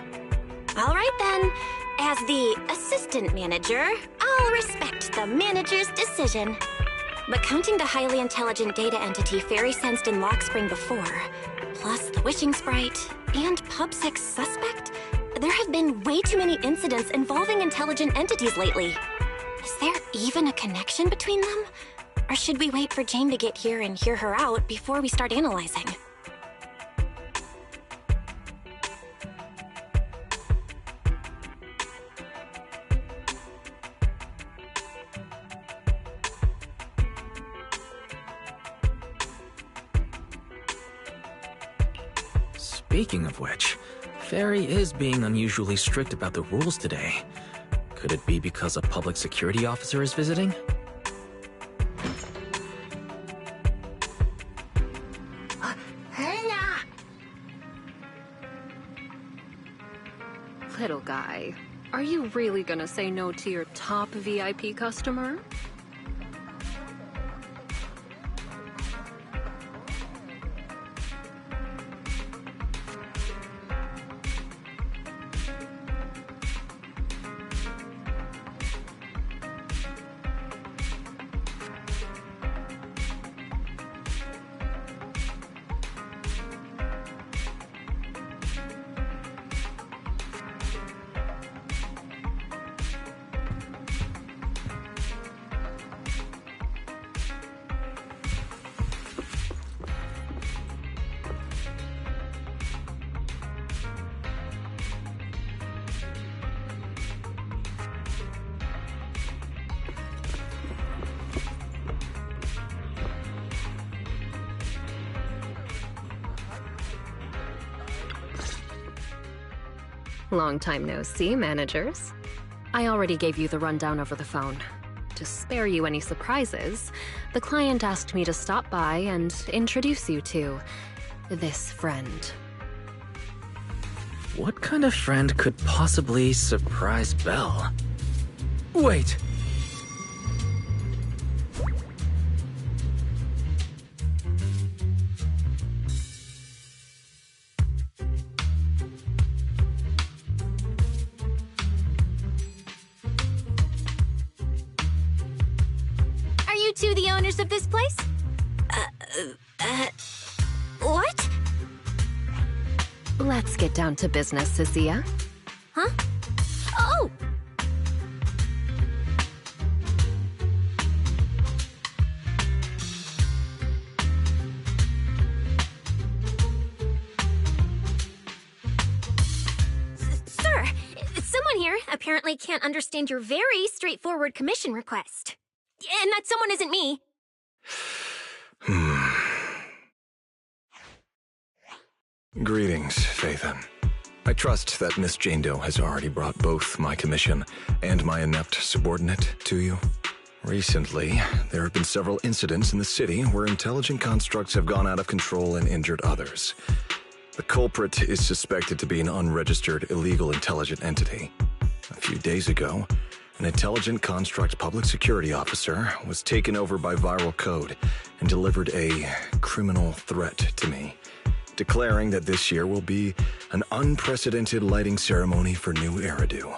All right then. As the assistant manager, I'll respect the manager's decision. But counting the highly intelligent data entity Fairy sensed in Lockspring before, plus the wishing sprite, and PubSec's suspect, there have been way too many incidents involving intelligent entities lately. Is there even a connection between them? Or should we wait for Jane to get here and hear her out before we start analyzing? Speaking of which, Fairy is being unusually strict about the rules today. Could it be because a public security officer is visiting? Little guy, are you really gonna say no to your top VIP customer? Long time no see, managers. I already gave you the rundown over the phone. To spare you any surprises, the client asked me to stop by and introduce you to this friend. What kind of friend could possibly surprise Belle? Wait! Are you two the owners of this place? What? Let's get down to business, Azia. Huh? Oh! Sir, someone here apparently can't understand your very straightforward commission request. And that someone isn't me. Greetings, Phaeton. I trust that Miss Jane Doe has already brought both my commission and my inept subordinate to you. Recently, there have been several incidents in the city where intelligent constructs have gone out of control and injured others. The culprit is suspected to be an unregistered illegal intelligent entity. A few days ago, an intelligent construct public security officer was taken over by viral code and delivered a criminal threat to me, declaring that this year will be an unprecedented lighting ceremony for new Eridu.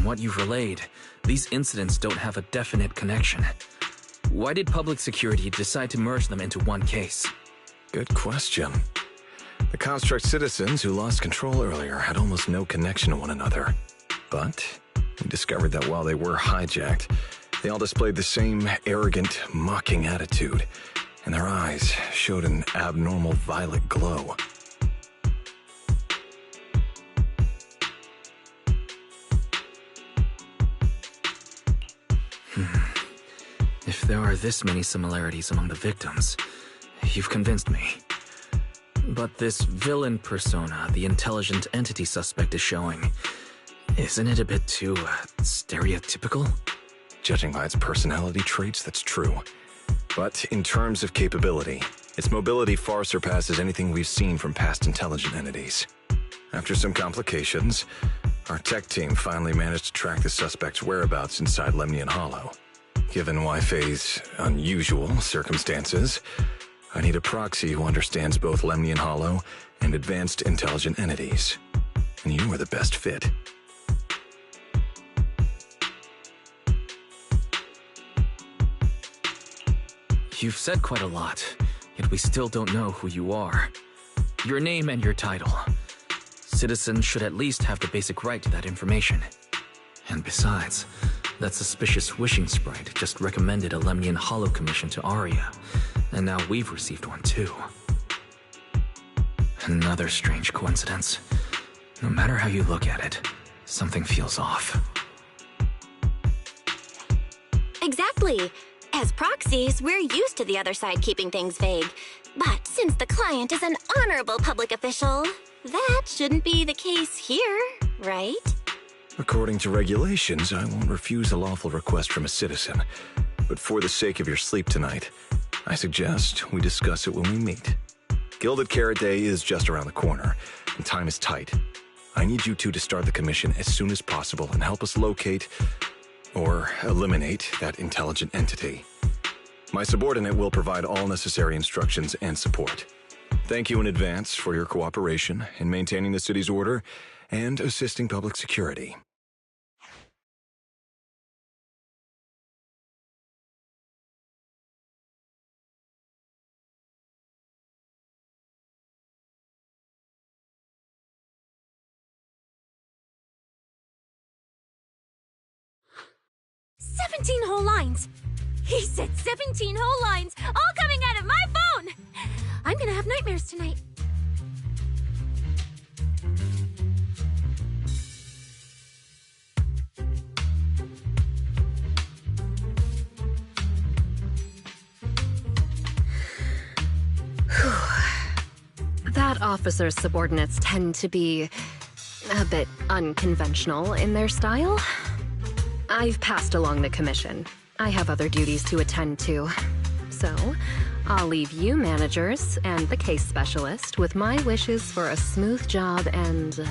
what you've relayed, these incidents don't have a definite connection. Why did public security decide to merge them into one case? Good question. The Construct citizens who lost control earlier had almost no connection to one another. But we discovered that while they were hijacked, they all displayed the same arrogant, mocking attitude, and their eyes showed an abnormal violet glow. If there are this many similarities among the victims, you've convinced me. But this villain persona the intelligent entity suspect is showing, isn't it a bit too, stereotypical? Judging by its personality traits, that's true. But in terms of capability, its mobility far surpasses anything we've seen from past intelligent entities. After some complications, our tech team finally managed to track the suspect's whereabouts inside Lemnian Hollow. Given Wi-Fi's unusual circumstances, I need a proxy who understands both Lemnian Hollow and advanced intelligent entities. And you are the best fit. You've said quite a lot, yet we still don't know who you are. Your name and your title. Citizens should at least have the basic right to that information. And besides, that suspicious wishing sprite just recommended a Lemnian Hollow commission to Aria, and now we've received one too. Another strange coincidence. No matter how you look at it, something feels off. Exactly. As proxies, we're used to the other side keeping things vague. But since the client is an honorable public official, that shouldn't be the case here, right? According to regulations, I won't refuse a lawful request from a citizen. But for the sake of your sleep tonight, I suggest we discuss it when we meet. Gilded Carrot Day is just around the corner, and time is tight. I need you two to start the commission as soon as possible and help us locate or eliminate that intelligent entity. My subordinate will provide all necessary instructions and support. Thank you in advance for your cooperation in maintaining the city's order and assisting public security. "17 whole lines! He said 17 whole lines, all coming out of my phone! I'm gonna have nightmares tonight." That officer's subordinates tend to be a bit unconventional in their style. I've passed along the commission. I have other duties to attend to. So, I'll leave you managers and the case specialist with my wishes for a smooth job and,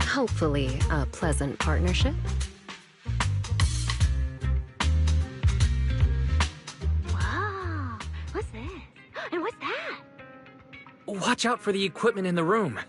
hopefully, a pleasant partnership. Whoa, what's this? And what's that? Watch out for the equipment in the room.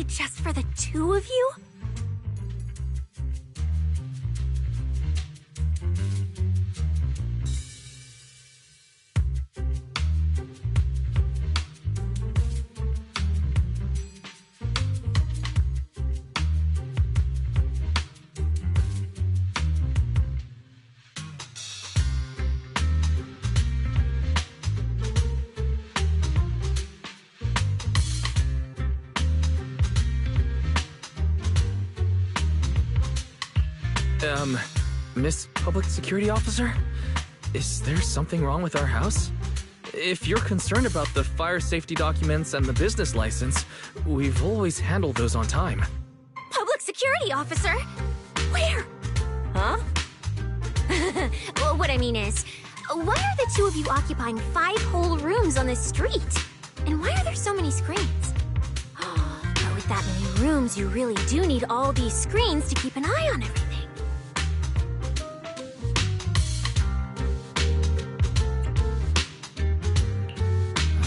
Really just for the two of you? Miss Public Security Officer? Is there something wrong with our house? If you're concerned about the fire safety documents and the business license, we've always handled those on time. Public Security Officer? Where? Huh? Well, what I mean is, why are the two of you occupying 5 whole rooms on this street? And why are there so many screens? But with that many rooms, you really do need all these screens to keep an eye on everything.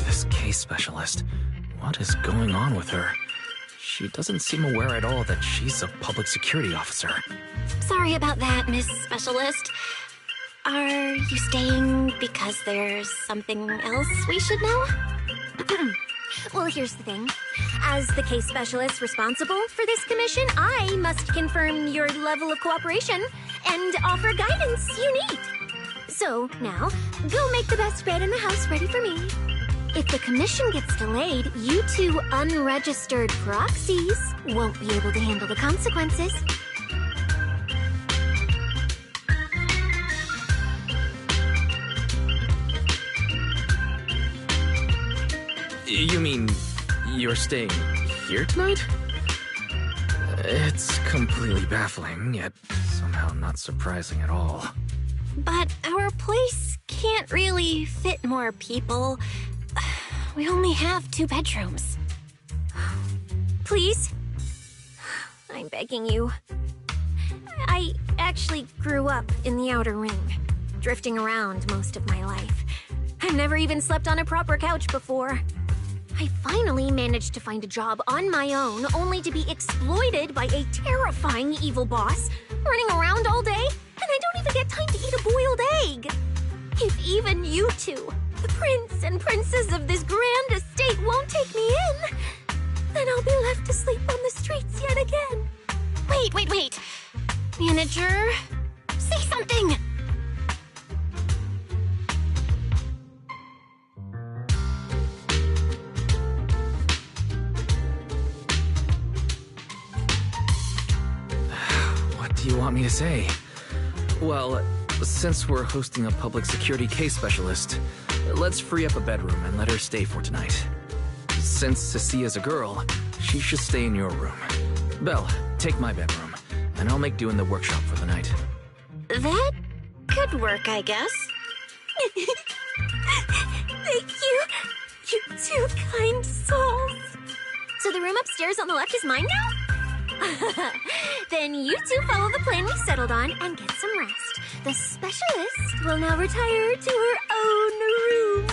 This case specialist. What is going on with her? She doesn't seem aware at all that she's a public security officer. Sorry about that, Miss Specialist. Are you staying because there's something else we should know? Well, here's the thing. As the case specialist responsible for this commission, I must confirm your level of cooperation and offer guidance you need. So, now, go make the best bed in the house ready for me. If the commission gets delayed, you two unregistered proxies won't be able to handle the consequences. You mean you're staying here tonight? It's completely baffling, yet somehow not surprising at all. But our place can't really fit more people. We only have 2 bedrooms. Please? I'm begging you. I actually grew up in the outer ring, drifting around most of my life. I've never even slept on a proper couch before. I finally managed to find a job on my own, only to be exploited by a terrifying evil boss, running around all day, and I don't even get time to eat a boiled egg. If even you two, the prince and princess of this grand estate, won't take me in, then I'll be left to sleep on the streets yet again. Wait. Manager, say something! What do you want me to say? Well, since we're hosting a public security case specialist, let's free up a bedroom and let her stay for tonight. Since Cecia's a girl, she should stay in your room. Belle, take my bedroom, and I'll make do in the workshop for the night. That could work, I guess. Thank you, you two kind souls. So the room upstairs on the left is mine now? Then you two follow the plan we settled on and get some rest. The specialist will now retire to her own room.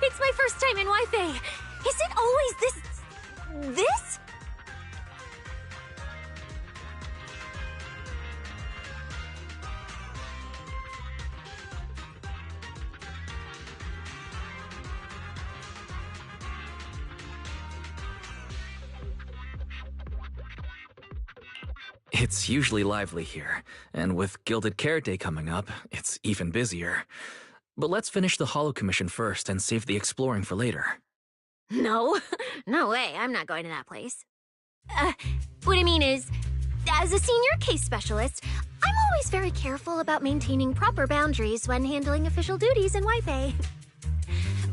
It's my first time in Wi-Fi. Is it always this? It's usually lively here, and with Gilded Carrot Day coming up, it's even busier. But let's finish the Holo Commission first and save the exploring for later. No. No way, I'm not going to that place. What I mean is, as a senior case specialist, I'm always very careful about maintaining proper boundaries when handling official duties in Wi-Fi.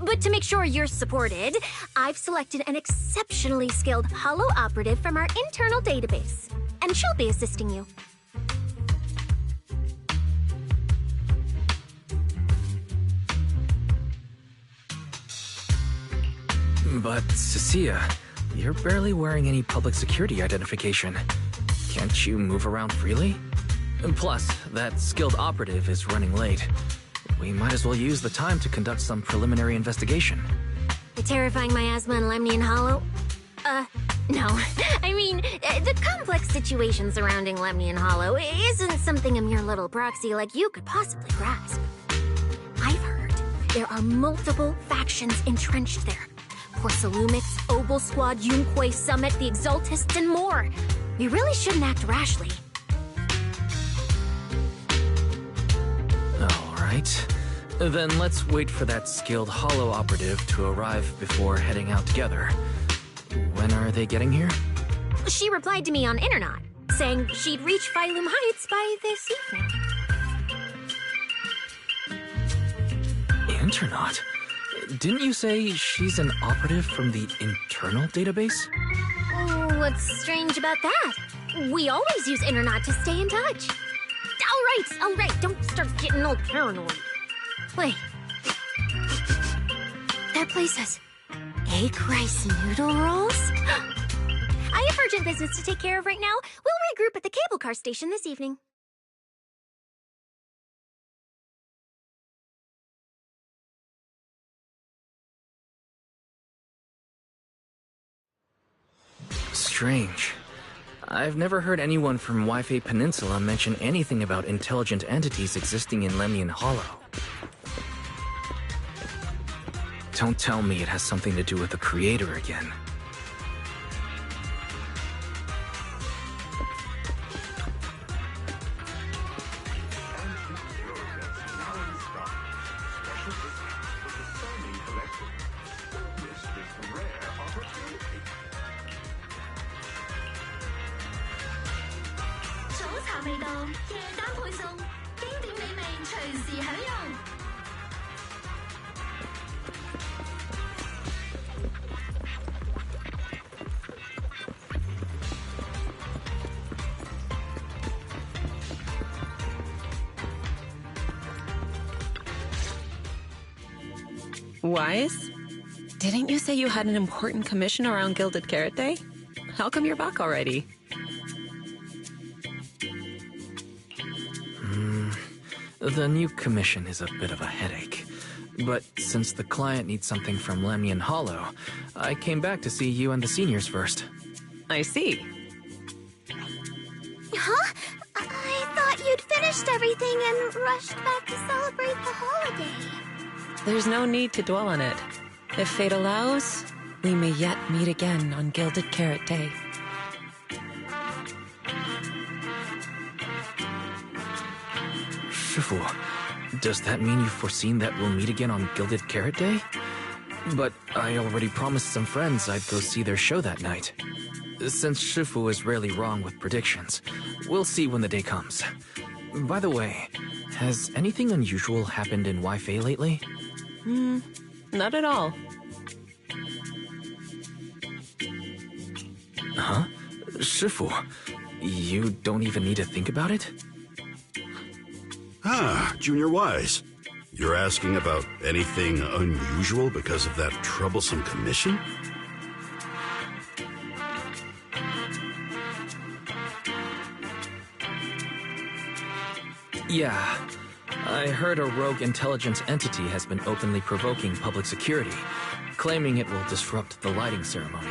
But to make sure you're supported, I've selected an exceptionally skilled Holo operative from our internal database. And she'll be assisting you. But, Cecilia, you're barely wearing any public security identification. Can't you move around freely? Plus, that skilled operative is running late. We might as well use the time to conduct some preliminary investigation. The terrifying miasma and Lemnian Hollow? No. I mean, the complex situation surrounding Lemnian Hollow isn't something a mere little proxy like you could possibly grasp. I've heard there are multiple factions entrenched there. Porcelumix, Obel Squad, Yunquay Summit, the Exaltists, and more. We really shouldn't act rashly. Alright. Then let's wait for that skilled Holo operative to arrive before heading out together. When are they getting here? She replied to me on Internet, saying she'd reach Phylum Heights by this evening. Internet? Didn't you say she's an operative from the internal database? What's strange about that? We always use Internet to stay in touch. All right, don't start getting all paranoid. Wait. That place has egg rice noodle rolls? I have urgent business to take care of right now. We'll regroup at the cable car station this evening. Strange. I've never heard anyone from Wi-Fi Peninsula mention anything about intelligent entities existing in Lemnian Hollow. Don't tell me it has something to do with the Creator again. Wise? Didn't you say you had an important commission around Gilded Carrot Day? How come you're back already? The new commission is a bit of a headache. But since the client needs something from Lemnian Hollow, I came back to see you and the seniors first. I see. Huh? I thought you'd finished everything and rushed back to celebrate the holiday. There's no need to dwell on it. If fate allows, we may yet meet again on Gilded Carrot Day. Shifu, does that mean you've foreseen that we'll meet again on Gilded Carrot Day? But I already promised some friends I'd go see their show that night. Since Shifu is rarely wrong with predictions, we'll see when the day comes. By the way, has anything unusual happened in Wi-Fi lately? Not at all. Huh? Shifu, you don't even need to think about it? Ah, Junior Wise. You're asking about anything unusual because of that troublesome commission? Yeah. I heard a rogue intelligence entity has been openly provoking public security, claiming it will disrupt the lighting ceremony.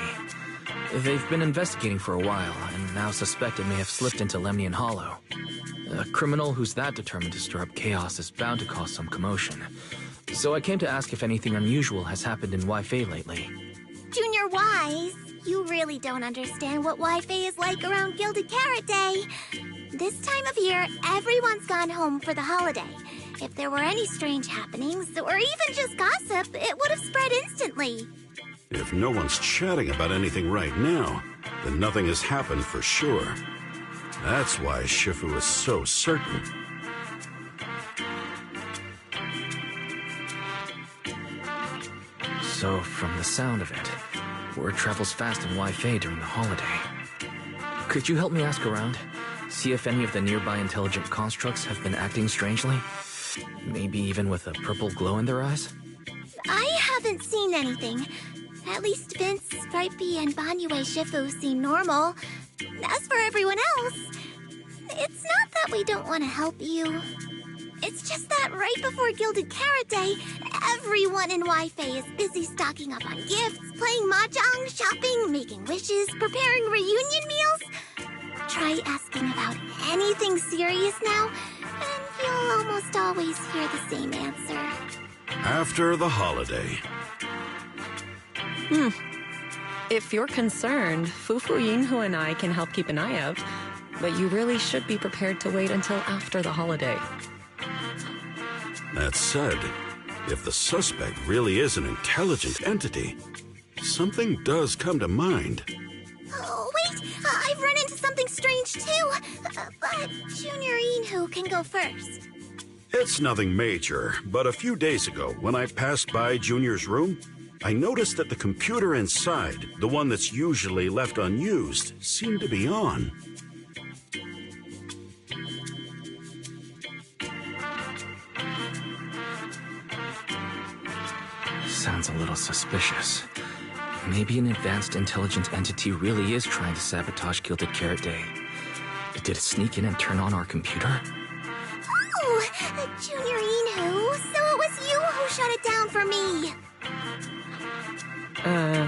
They've been investigating for a while, and now suspect it may have slipped into Lemnian Hollow. A criminal who's that determined to stir up chaos is bound to cause some commotion. So I came to ask if anything unusual has happened in Wi-Fi lately. Junior Wise, you really don't understand what Wi-Fi is like around Gilded Carrot Day. This time of year, everyone's gone home for the holiday. If there were any strange happenings, or even just gossip, it would have spread instantly. If no one's chatting about anything right now, then nothing has happened for sure. That's why Shifu is so certain. So, from the sound of it, word travels fast in Wi-Fi during the holiday. Could you help me ask around? See if any of the nearby intelligent constructs have been acting strangely? Maybe even with a purple glow in their eyes? I haven't seen anything. At least Vince, Stripey, and Banyue Shifu seem normal. As for everyone else, it's not that we don't want to help you. It's just that right before Gilded Carrot Day, everyone in Wi-Fi is busy stocking up on gifts, playing mahjong, shopping, making wishes, preparing reunion meals. Try asking about anything serious now, and you'll almost always hear the same answer. After the holiday. If you're concerned, Fufu Yinhu and I can help keep an eye out, but you really should be prepared to wait until after the holiday. That said, if the suspect really is an intelligent entity, something does come to mind. Oh, wait! I've run into something strange too! But Junior Yinhu can go first. It's nothing major, but a few days ago, when I passed by Junior's room, I noticed that the computer inside, the one that's usually left unused, seemed to be on. Sounds a little suspicious. Maybe an advanced intelligent entity really is trying to sabotage Gilded Carrot Day. Did it sneak in and turn on our computer? Oh, Junior Yinhu, so it was you who shut it down for me. I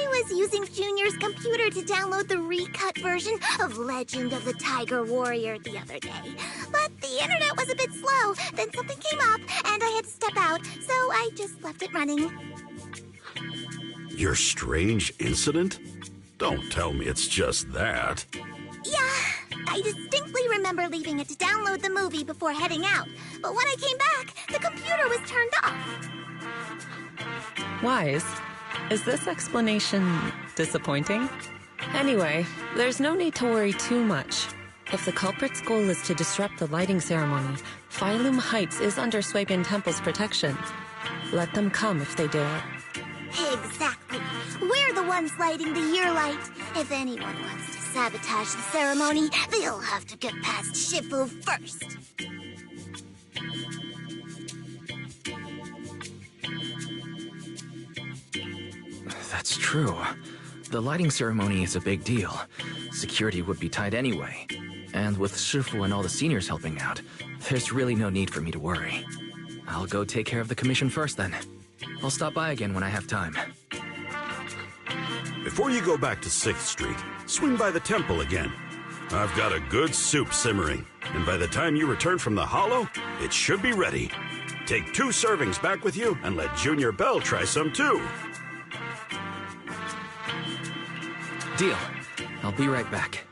was using Junior's computer to download the recut version of Legend of the Tiger Warrior the other day. But the internet was a bit slow, then something came up, and I had to step out, so I just left it running. Your strange incident? Don't tell me it's just that. Yeah, I distinctly remember leaving it to download the movie before heading out. But when I came back, the computer was turned off. Wise, is this explanation disappointing? Anyway, there's no need to worry too much. If the culprit's goal is to disrupt the lighting ceremony, Phaeton Heights is under Swabian Temple's protection. Let them come if they dare. Exactly. We're the ones lighting the year light. If anyone wants to sabotage the ceremony, they'll have to get past Shifu first. That's true. The lighting ceremony is a big deal. Security would be tight anyway. And with Shifu and all the seniors helping out, there's really no need for me to worry. I'll go take care of the commission first then. I'll stop by again when I have time. Before you go back to 6th Street, swing by the temple again. I've got a good soup simmering, and by the time you return from the hollow, it should be ready. Take 2 servings back with you, and let Junior Bell try some too. Deal. I'll be right back.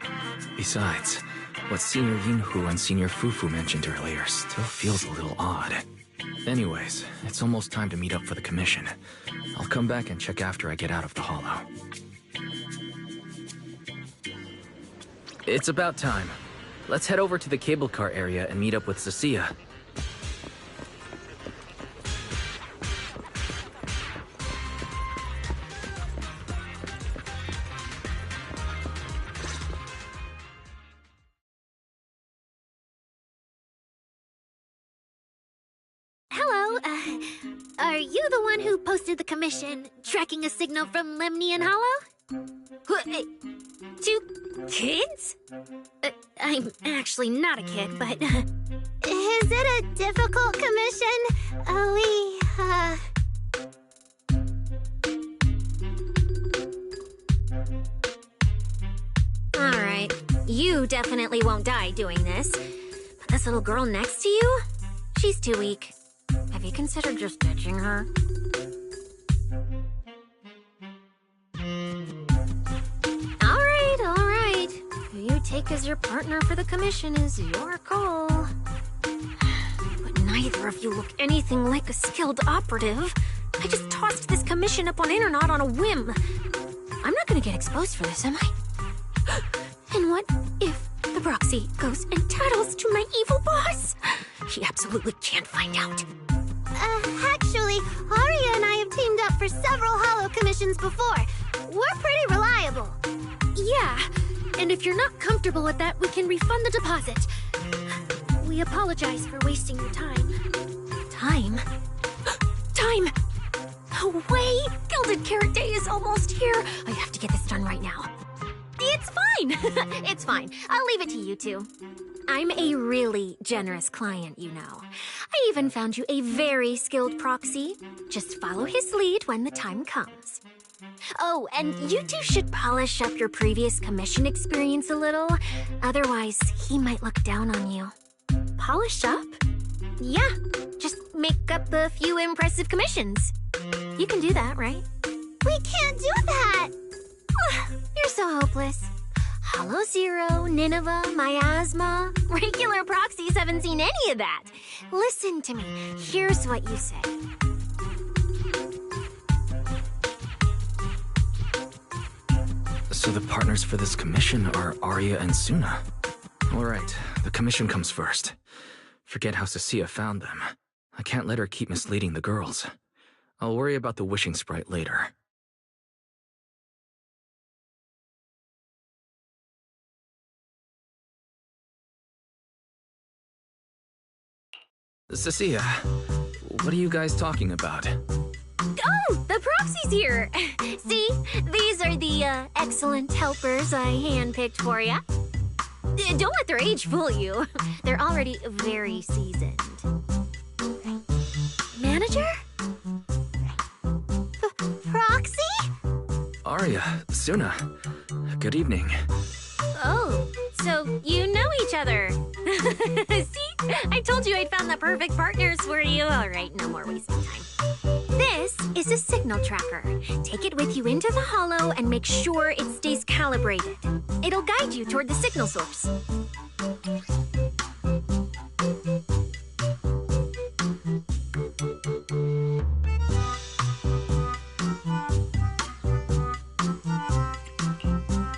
Besides, what Senior Yinhu and Senior Fufu mentioned earlier still feels a little odd. Anyways, it's almost time to meet up for the commission. I'll come back and check after I get out of the hollow. It's about time. Let's head over to the cable car area and meet up with Cecilia. Hello, are you the one who posted the commission, tracking a signal from Lemnian Hollow? Two kids? I'm actually not a kid, but... Is it a difficult commission? Alright, you definitely won't die doing this. But this little girl next to you? She's too weak. Have you considered just ditching her? Alright. Who you take as your partner for the commission is your call. But neither of you look anything like a skilled operative. I just tossed this commission up on Internaut on a whim. I'm not gonna get exposed for this, am I? And what if the proxy goes and tattles to my evil boss? He absolutely can't find out. Actually, Aria and I have teamed up for several holo commissions before. We're pretty reliable. Yeah, and if you're not comfortable with that, we can refund the deposit. We apologize for wasting your time. Time? Time! No way! Gilded Carrot Day is almost here. I have to get this done right now. It's fine! It's fine. I'll leave it to you two. I'm a really generous client, you know. I even found you a very skilled proxy. Just follow his lead when the time comes. Oh, and you two should polish up your previous commission experience a little. Otherwise, he might look down on you. Polish up? Yeah, just make up a few impressive commissions. You can do that, right? We can't do that! You're so hopeless. Hollow Zero, Nineveh, Miasma. Regular proxies haven't seen any of that. Listen to me. Here's what you say. So the partners for this commission are Arya and Suna. Alright, the commission comes first. Forget how Cecilia found them. I can't let her keep misleading the girls. I'll worry about the wishing sprite later. Cecilia, what are you guys talking about? Oh, the proxy's here. See, these are the excellent helpers I handpicked for you. Don't let their age fool you. They're already very seasoned. Manager? Proxy? Arya, Suna, good evening. Oh, so you know each other. See? I told you I'd found the perfect partners for you. All right, no more wasting time. This is a signal tracker. Take it with you into the holo and make sure it stays calibrated. It'll guide you toward the signal source.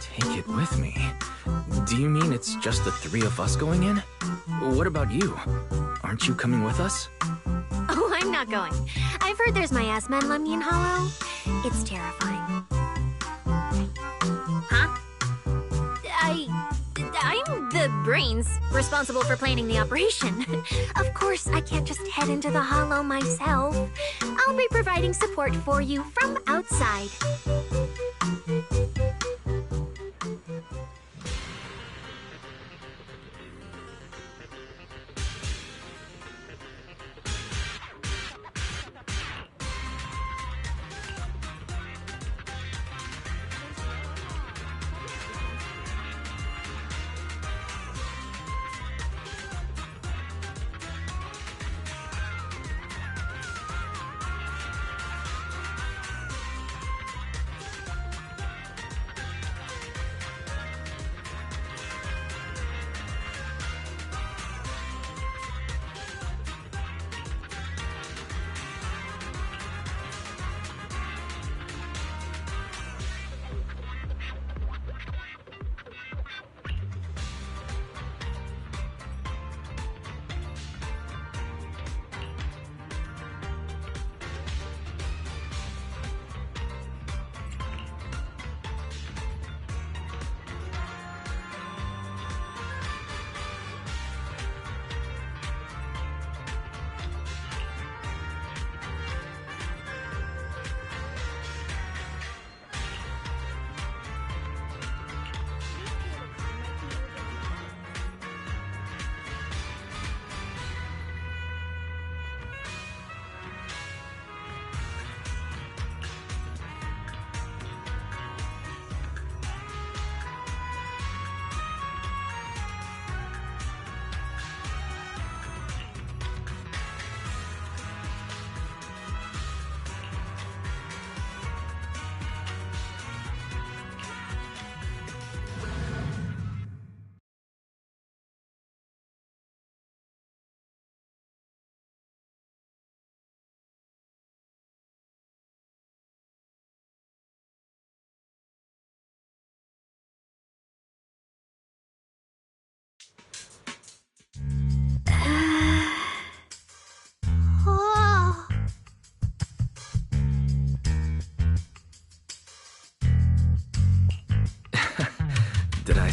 Take it with me? Do you mean it's just the three of us going in? What about you? Aren't you coming with us? Oh, I'm not going. I've heard there's miasma in Lemnian Hollow. It's terrifying. Huh? I'm the brains responsible for planning the operation. Of course, I can't just head into the Hollow myself. I'll be providing support for you from outside.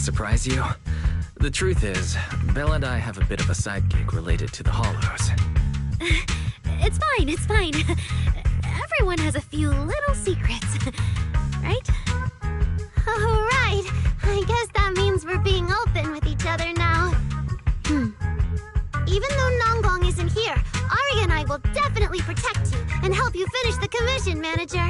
surprise you? The truth is, Belle and I have a bit of a side gig related to the Hollows. It's fine, it's fine. Everyone has a few little secrets, right? Oh, right. I guess that means we're being open with each other now. Even though Nonggong isn't here, Ari and I will definitely protect you and help you finish the commission, Manager.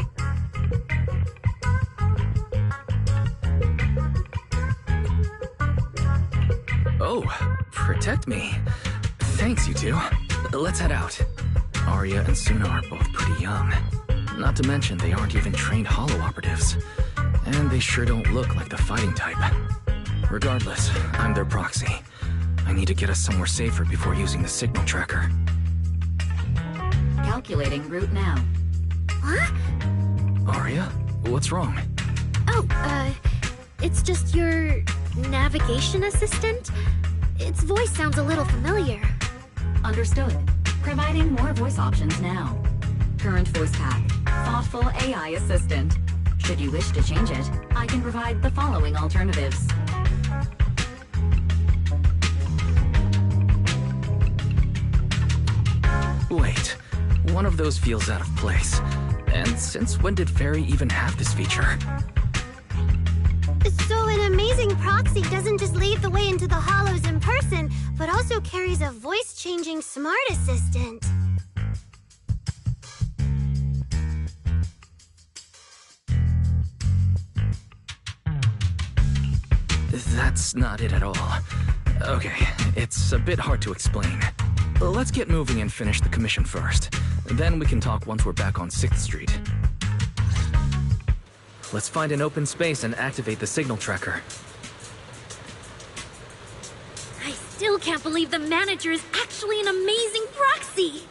Oh, protect me. Thanks, you two. Let's head out. Arya and Suna are both pretty young. Not to mention, they aren't even trained Hollow operatives. And they sure don't look like the fighting type. Regardless, I'm their proxy. I need to get us somewhere safer before using the signal tracker. Calculating route now. Huh? Arya, what's wrong? Oh, it's just your navigation assistant? Its voice sounds a little familiar. Understood. Providing more voice options now. Current voice pack. Thoughtful AI assistant. Should you wish to change it, I can provide the following alternatives. Wait, one of those feels out of place. And since when did Fairy even have this feature? So an amazing proxy doesn't just lead the way into the Hollows in person, but also carries a voice-changing smart assistant. That's not it at all. Okay, it's a bit hard to explain. Let's get moving and finish the commission first. Then we can talk once we're back on 6th Street. Let's find an open space and activate the signal tracker. I still can't believe the manager is actually an amazing proxy!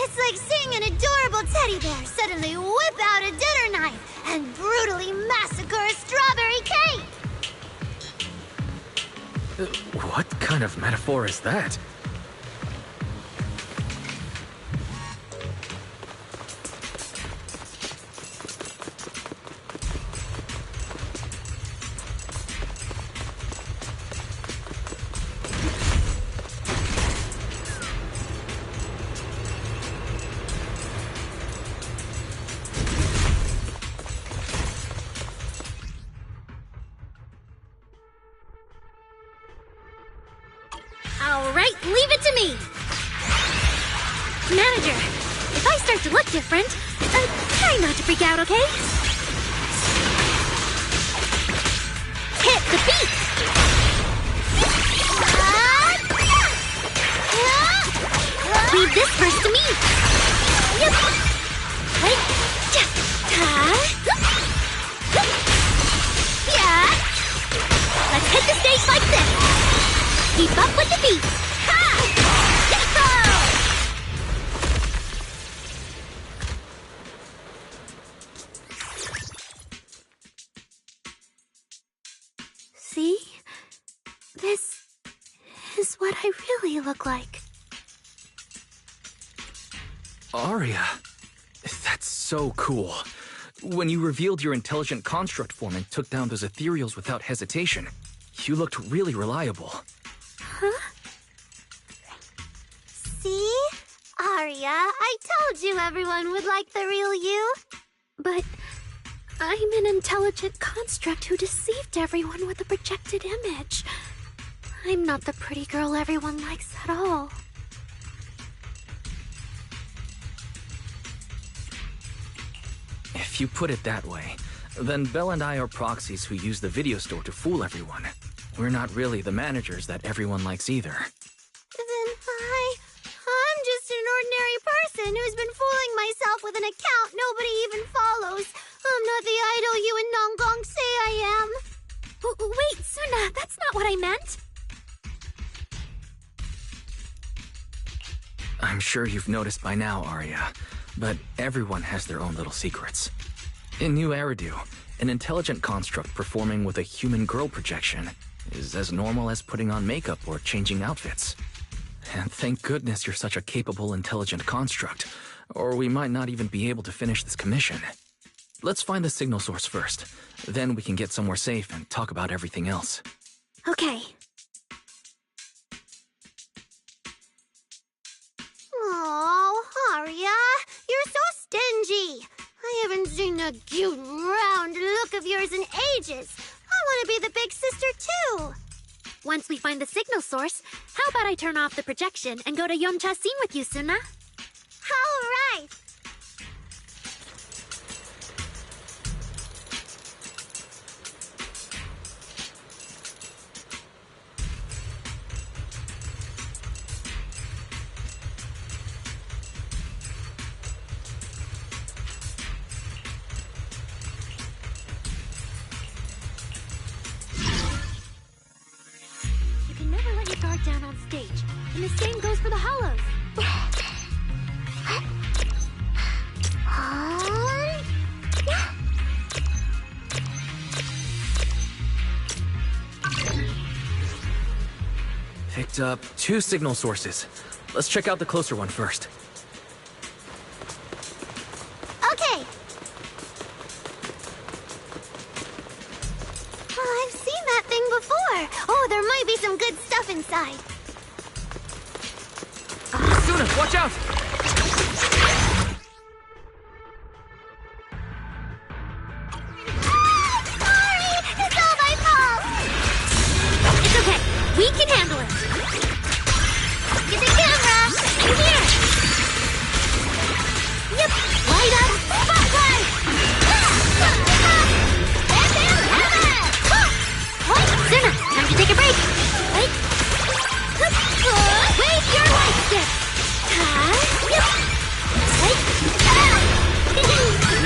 It's like seeing an adorable teddy bear suddenly whip out a dinner knife and brutally massacre a strawberry cake! What kind of metaphor is that? Alright, leave it to me! Manager, if I start to look different, try not to freak out, okay? Hit the beat! Leave this verse to me! Yep! Right? Yeah! Let's hit the stage like this! Keep up with the beat! Ha! See? This is what I really look like. Arya, that's so cool. When you revealed your intelligent construct form and took down those ethereals without hesitation, you looked really reliable. Huh? See? Arya, I told you everyone would like the real you. But I'm an intelligent construct who deceived everyone with a projected image. I'm not the pretty girl everyone likes at all. If you put it that way, then Belle and I are proxies who use the video store to fool everyone. We're not really the managers that everyone likes either. Then I'm just an ordinary person who's been fooling myself with an account nobody even follows. I'm not the idol you and Nonggong say I am. Wait, Suna, that's not what I meant. I'm sure you've noticed by now, Arya, but everyone has their own little secrets. In New Eridu, an intelligent construct performing with a human girl projection is as normal as putting on makeup or changing outfits. And thank goodness you're such a capable, intelligent construct, or we might not even be able to finish this commission. Let's find the signal source first. Then we can get somewhere safe and talk about everything else. Okay. Oh, Aria, you're so stingy. I haven't seen that cute, round look of yours in ages. I want to be the big sister, too. Once we find the signal source, how about I turn off the projection and go to Yomcha scene with you, Suna? All right. You can never let your guard down on stage, and the same goes for the hollows. Picked up 2 signal sources. Let's check out the closer one first. Okay. I've seen that thing before. Oh, there might be some good stuff inside. Suna, watch out! Sorry! It's all my fault! It's okay. We can handle it. Get the camera! In here! Yep! Light up! Spotlight! Suna, time to take a break. Wait. Wave your light stick.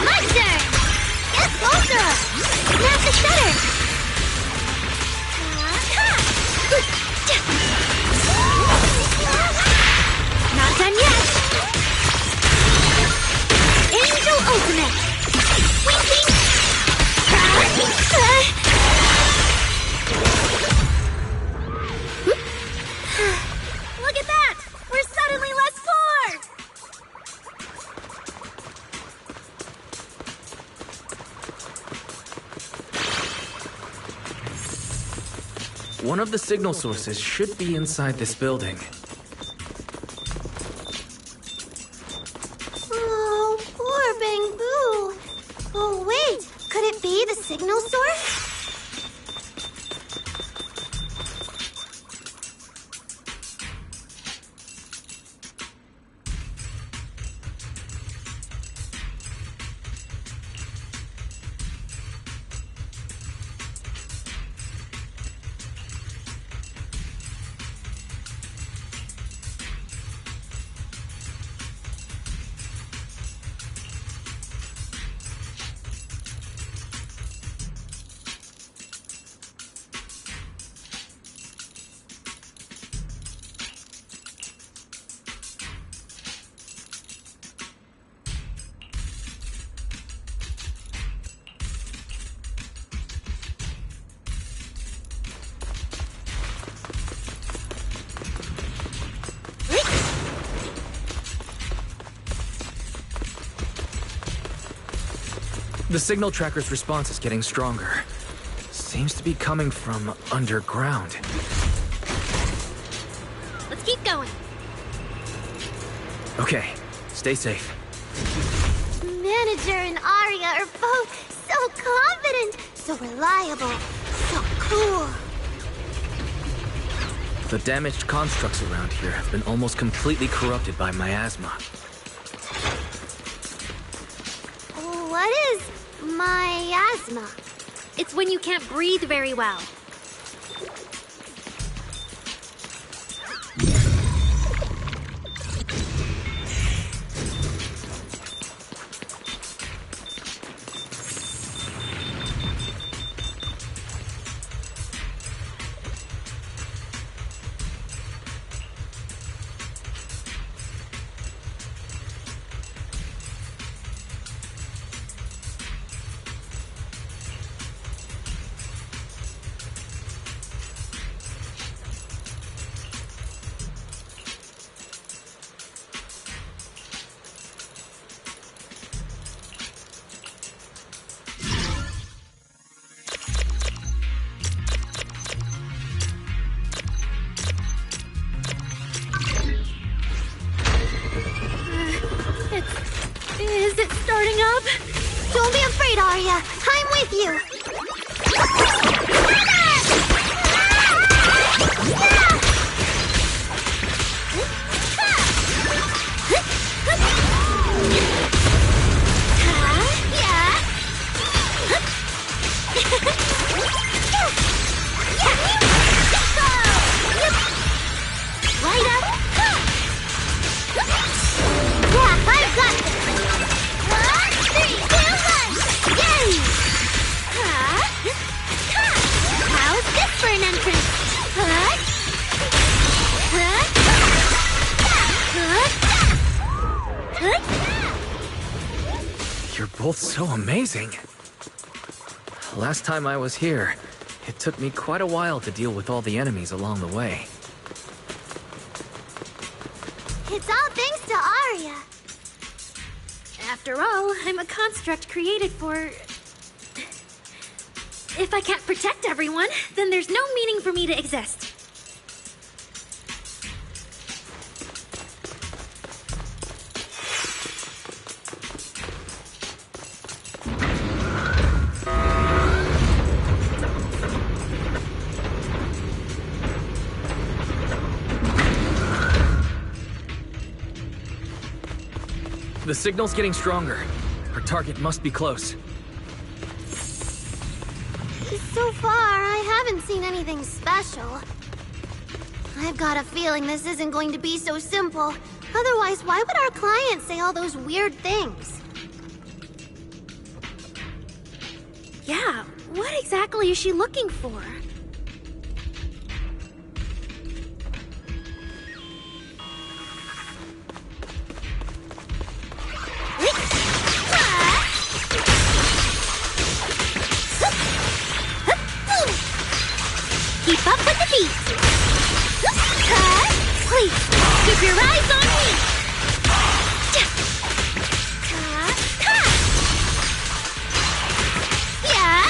My turn! Get closer! Snap the shutter! Not done yet. Angel Ultimate. Winking. Look at that! We're suddenly less bored! One of the signal sources should be inside this building. Oh, poor Bangbu. Oh, wait. Could it be the signal source? The signal tracker's response is getting stronger. Seems to be coming from underground. Let's keep going. Okay, stay safe. Manager and Aria are both so confident, so reliable, so cool. The damaged constructs around here have been almost completely corrupted by miasma. What is miasma? It's when you can't breathe very well. job. Don't be afraid, Arya. I'm with you. Right up. Yeah, I've got this. 1, 3, 2, 1. Yay! How's this for an entrance? You're both so amazing. Last time I was here, it took me quite a while to deal with all the enemies along the way. It's all thanks to Arya. After all, I'm a construct created for... If I can't protect everyone, then there's no meaning for me to exist. The signal's getting stronger. Our target must be close. So far, I haven't seen anything special. I've got a feeling this isn't going to be so simple. Otherwise, why would our client say all those weird things? Yeah, what exactly is she looking for? Keep up with the beat! Please, keep your eyes on me! Yeah!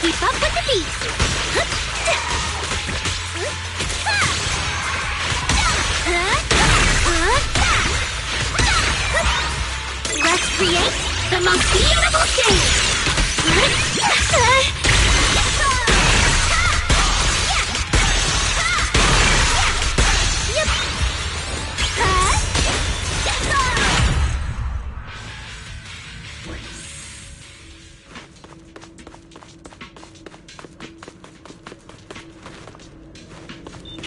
Keep up with the beat! Let's create the most beautiful stage!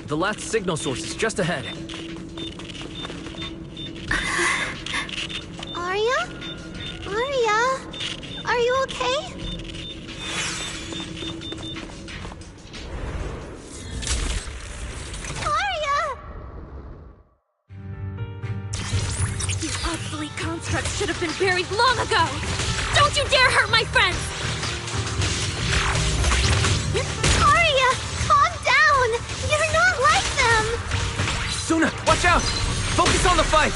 The last signal source is just ahead. Arya? Arya? Are you okay? Arya! You obsolete constructs should have been buried long ago! Don't you dare hurt my friends! Arya! Calm down! You're not like them! Suna, watch out! Focus on the fight!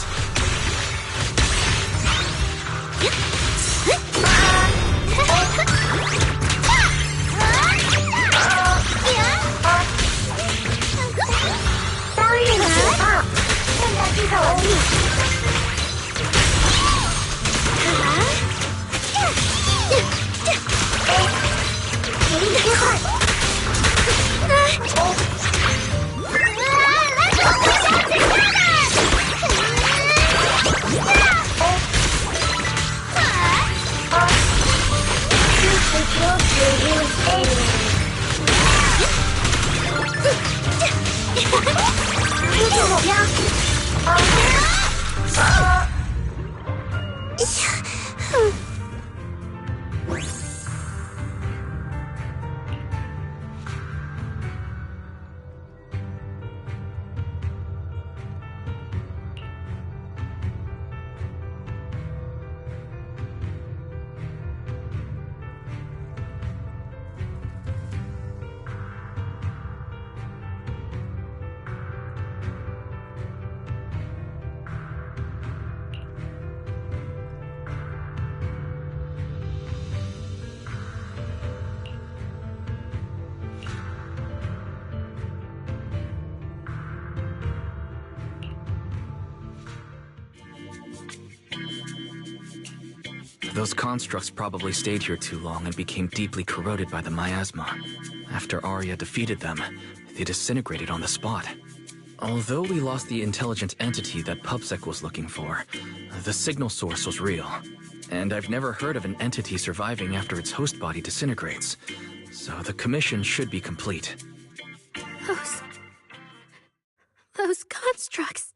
Those constructs probably stayed here too long and became deeply corroded by the miasma. After Arya defeated them, they disintegrated on the spot. Although we lost the intelligent entity that PubSec was looking for, the signal source was real. And I've never heard of an entity surviving after its host body disintegrates. So the commission should be complete. Those constructs...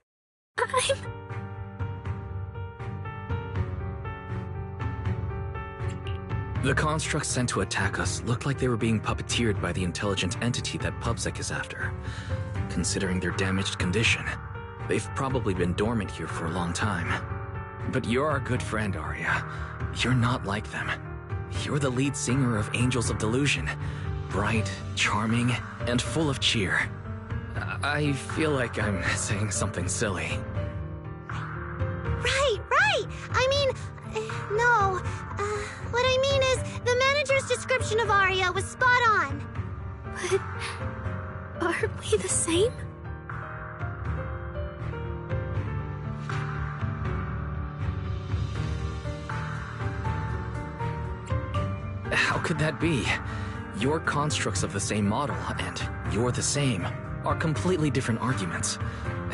The constructs sent to attack us looked like they were being puppeteered by the intelligent entity that PubSec is after. Considering their damaged condition, they've probably been dormant here for a long time. But you're our good friend, Arya. You're not like them. You're the lead singer of Angels of Delusion. Bright, charming, and full of cheer. I feel like I'm saying something silly. Right! I mean, no. What I mean is, the manager's description of Arya was spot on. But aren't we the same? How could that be? Your constructs of the same model and you're the same are completely different arguments.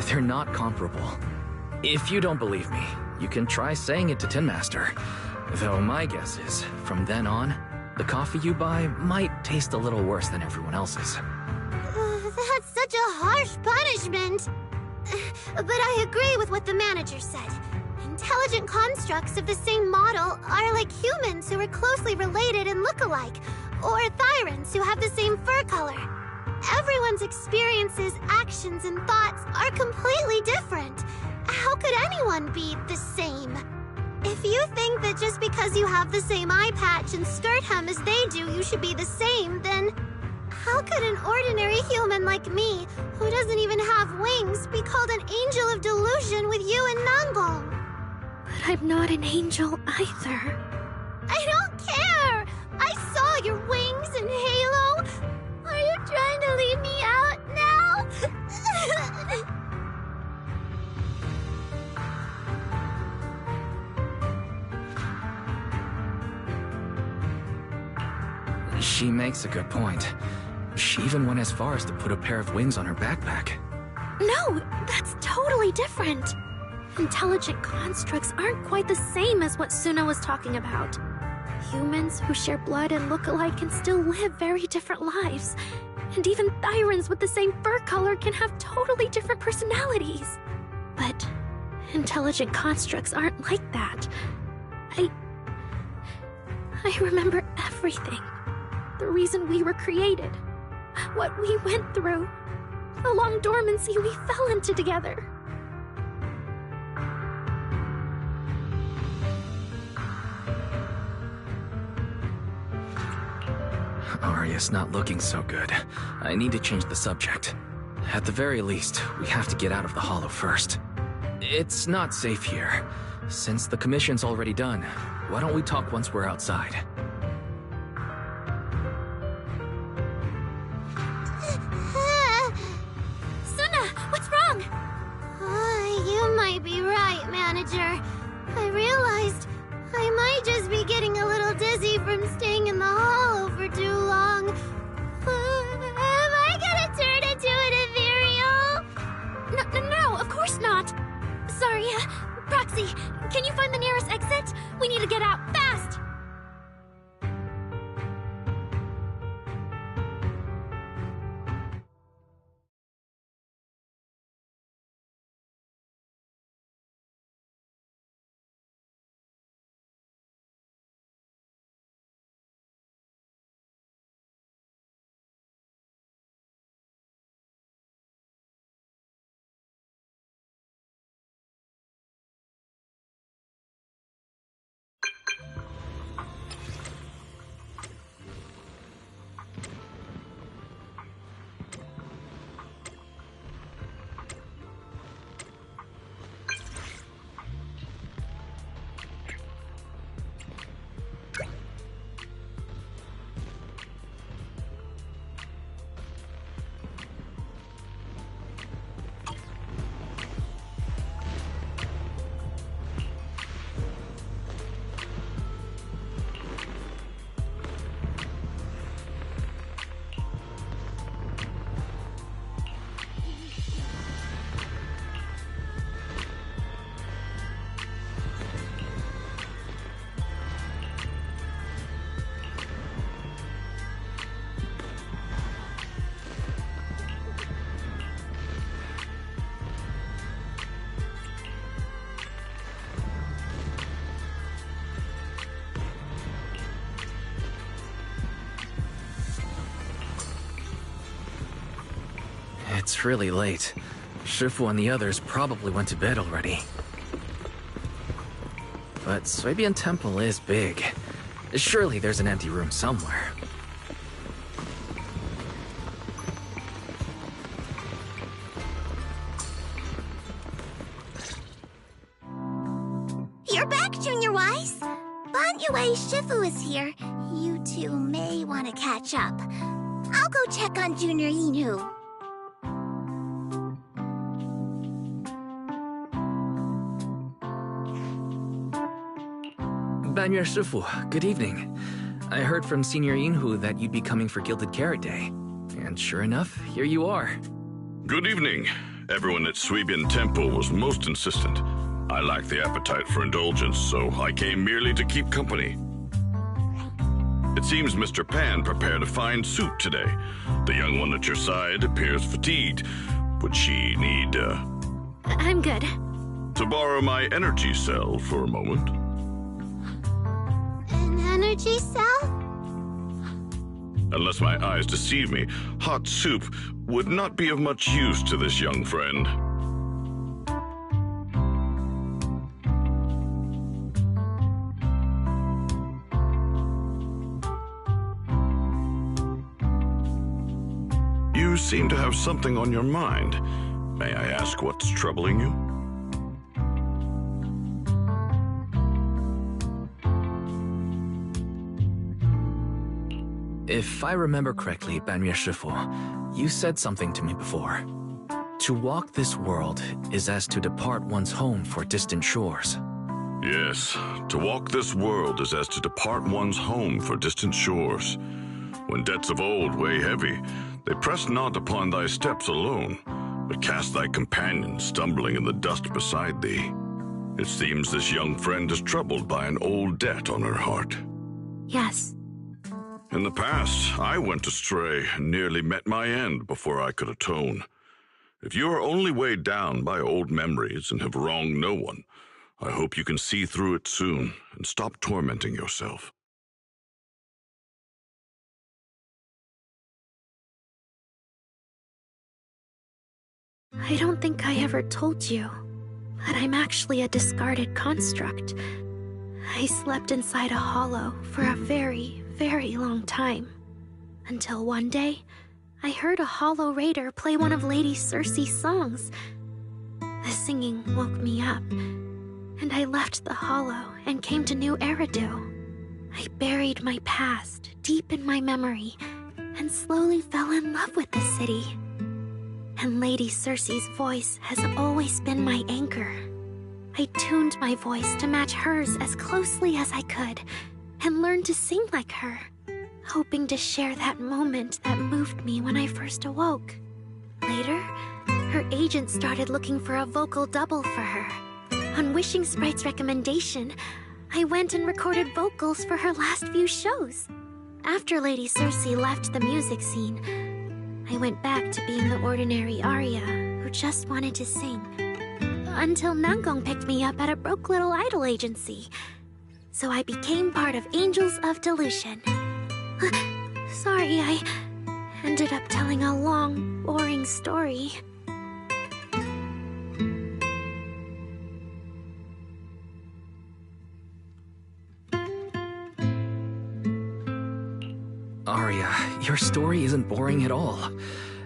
They're not comparable. If you don't believe me, you can try saying it to Tin Master. Though my guess is, from then on, the coffee you buy might taste a little worse than everyone else's. That's such a harsh punishment. But I agree with what the manager said. Intelligent constructs of the same model are like humans who are closely related and look alike, or Thyrans who have the same fur color. Everyone's experiences, actions, and thoughts are completely different. How could anyone be the same? If you think that just because you have the same eye patch and skirt hem as they do, you should be the same, then how could an ordinary human like me, who doesn't even have wings, be called an angel of delusion with you and Nangong? But I'm not an angel either. I don't care! I saw your wings and halo! Are you trying to leave me out now? She makes a good point. She even went as far as to put a pair of wings on her backpack. No, that's totally different. Intelligent constructs aren't quite the same as what Suna was talking about. Humans who share blood and look alike can still live very different lives. And even Thyrans with the same fur color can have totally different personalities. But intelligent constructs aren't like that. I remember everything. The reason we were created. What we went through. The long dormancy we fell into together. Arya's not looking so good. I need to change the subject. At the very least, we have to get out of the Hollow first. It's not safe here. Since the commission's already done, why don't we talk once we're outside? Suna, what's wrong? You might be right, Manager. I realized I might just be getting a little dizzy from staying in the Hollow for too long. Am I gonna turn into an Ethereal? No, of course not. Sorry, Proxy, can you find the nearest exit? We need to get out fast! It's really late. Shifu and the others probably went to bed already. But Suibian Temple is big. Surely there's an empty room somewhere. You're back, Junior Wise. Banyue Shifu is here. You two may want to catch up. I'll go check on Junior Inu. Banyue Shifu, good evening. I heard from Senior Inhu that you'd be coming for Gilded Carrot Day. And sure enough, here you are. Good evening. Everyone at Suibian Temple was most insistent. I lacked the appetite for indulgence, so I came merely to keep company. It seems Mr. Pan prepared a fine soup today. The young one at your side appears fatigued. Would she need, I'm good. to borrow my energy cell for a moment? An energy cell? Unless my eyes deceive me, hot soup would not be of much use to this young friend. You seem to have something on your mind. May I ask what's troubling you? If I remember correctly, Banyue Shifu, you said something to me before. To walk this world is as to depart one's home for distant shores. Yes, to walk this world is as to depart one's home for distant shores. When debts of old weigh heavy, they press not upon thy steps alone, but cast thy companion stumbling in the dust beside thee. It seems this young friend is troubled by an old debt on her heart. Yes. In the past, I went astray and nearly met my end before I could atone. If you are only weighed down by old memories and have wronged no one, I hope you can see through it soon and stop tormenting yourself. I don't think I ever told you that I'm actually a discarded construct. I slept inside a hollow for a very, very long time. Until one day, I heard a hollow raider play one of Lady Circe's songs. The singing woke me up, and I left the hollow and came to New Eridu. I buried my past deep in my memory and slowly fell in love with the city. And Lady Circe's voice has always been my anchor. I tuned my voice to match hers as closely as I could and learned to sing like her, hoping to share that moment that moved me when I first awoke. Later, her agent started looking for a vocal double for her. On Wishing Sprite's recommendation, I went and recorded vocals for her last few shows. After Lady Circe left the music scene, I went back to being the ordinary Arya who just wanted to sing. Until Nangong picked me up at a broke little idol agency. So I became part of Angels of Delusion. Sorry, I ended up telling a long, boring story. Arya, your story isn't boring at all.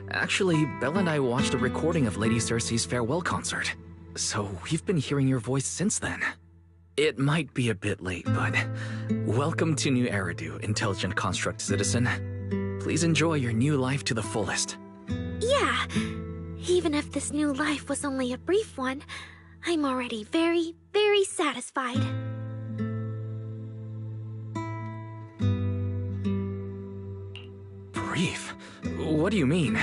Actually, Belle and I watched a recording of Lady Circe's farewell concert. So we've been hearing your voice since then. It might be a bit late, but welcome to New Eridu, Intelligent Construct Citizen. Please enjoy your new life to the fullest. Yeah, even if this new life was only a brief one, I'm already very, very satisfied. Brief? What do you mean?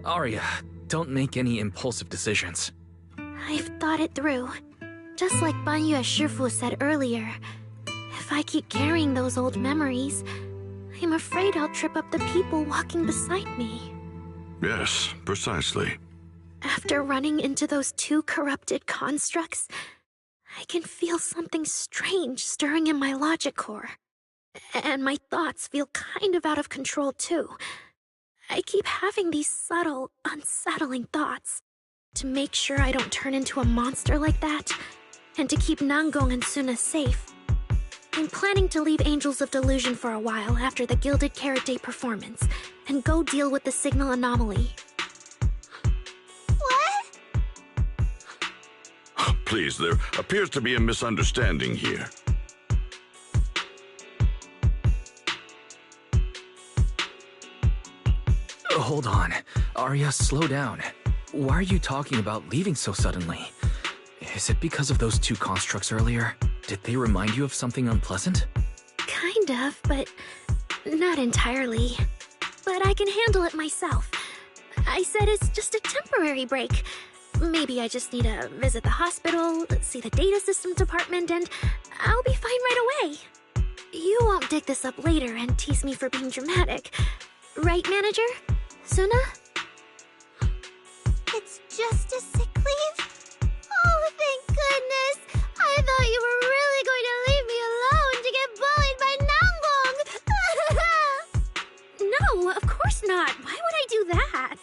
Arya, don't make any impulsive decisions. I've thought it through. Just like Banyue Shifu said earlier, if I keep carrying those old memories, I'm afraid I'll trip up the people walking beside me. Yes, precisely. After running into those two corrupted constructs, I can feel something strange stirring in my logic core. And my thoughts feel kind of out of control too. I keep having these subtle, unsettling thoughts. To make sure I don't turn into a monster like that, and to keep Nangong and Suna safe, I'm planning to leave Angels of Delusion for a while after the Gilded Carrot Day performance, and go deal with the signal anomaly. What? Please, there appears to be a misunderstanding here. Hold on. Arya, slow down. Why are you talking about leaving so suddenly? Is it because of those two constructs earlier? Did they remind you of something unpleasant? Kind of, but not entirely. But I can handle it myself. I said it's just a temporary break. Maybe I just need to visit the hospital, see the data system department, and I'll be fine right away. You won't dig this up later and tease me for being dramatic. Right, Manager? Suna? It's just a sick leave? Oh, thank goodness! I thought you were really going to leave me alone to get bullied by Nangong! No, of course not. Why would I do that?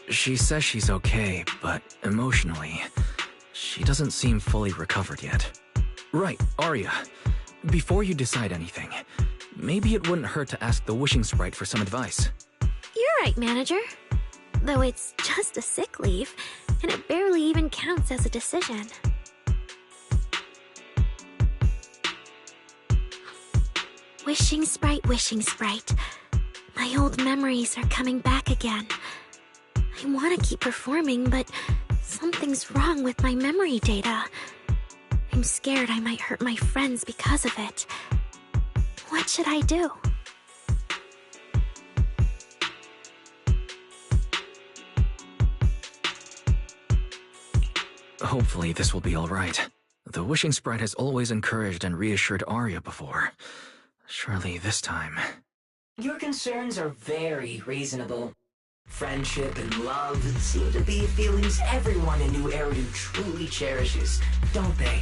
She says she's okay, but emotionally, she doesn't seem fully recovered yet. Right, Arya. Before you decide anything, maybe it wouldn't hurt to ask the Wishing Sprite for some advice. You're right, Manager. Though it's just a sick leave, and it barely even counts as a decision. Wishing Sprite, Wishing Sprite. My old memories are coming back again. I want to keep performing, but something's wrong with my memory data. I'm scared I might hurt my friends because of it. What should I do? Hopefully this will be alright. The Wishing Sprite has always encouraged and reassured Arya before. Surely this time... Your concerns are very reasonable. Friendship and love seem to be feelings everyone in New Eridu truly cherishes, don't they?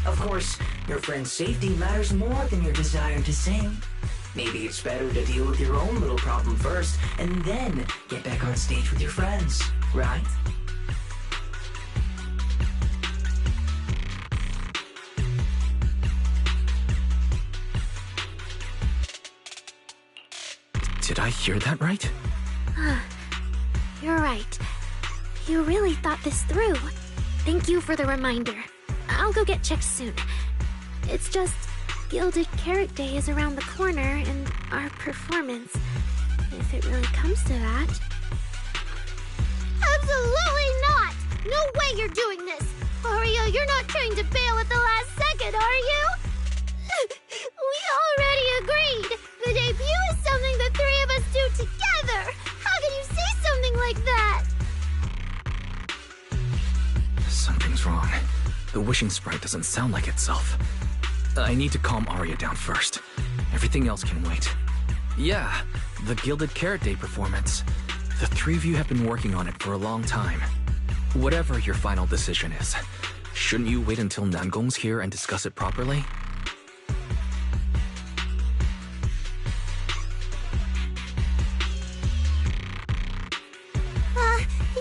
Of course, your friend's safety matters more than your desire to sing. Maybe it's better to deal with your own little problem first, and then get back on stage with your friends, right? Did I hear that right? You're right. You really thought this through. Thank you for the reminder. I'll go get checked soon. It's just, Gilded Carrot Day is around the corner, and our performance, if it really comes to that... Absolutely not! No way you're doing this! Arya, you're not trying to bail at the last second, are you? We already agreed! The debut is something the three of us do together! How can you say something like that? Something's wrong. The Wishing Sprite doesn't sound like itself. I need to calm Arya down first. Everything else can wait. Yeah, the Gilded Carrot Day performance. The three of you have been working on it for a long time. Whatever your final decision is, shouldn't you wait until Nangong's here and discuss it properly?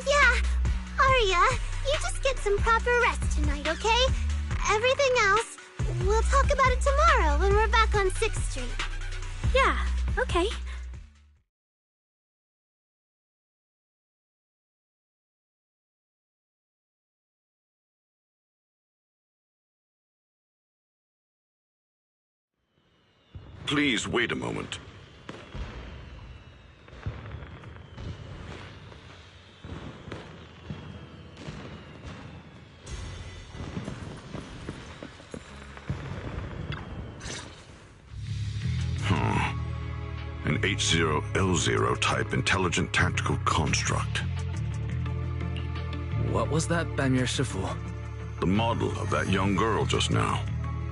Yeah. Arya, you just get some proper rest tonight, okay? Everything else, we'll talk about it tomorrow when we're back on 6th Street. Yeah, okay. Please wait a moment. An H0L0 type intelligent tactical construct. What was that, Bamir Shifu? the model of that young girl just now,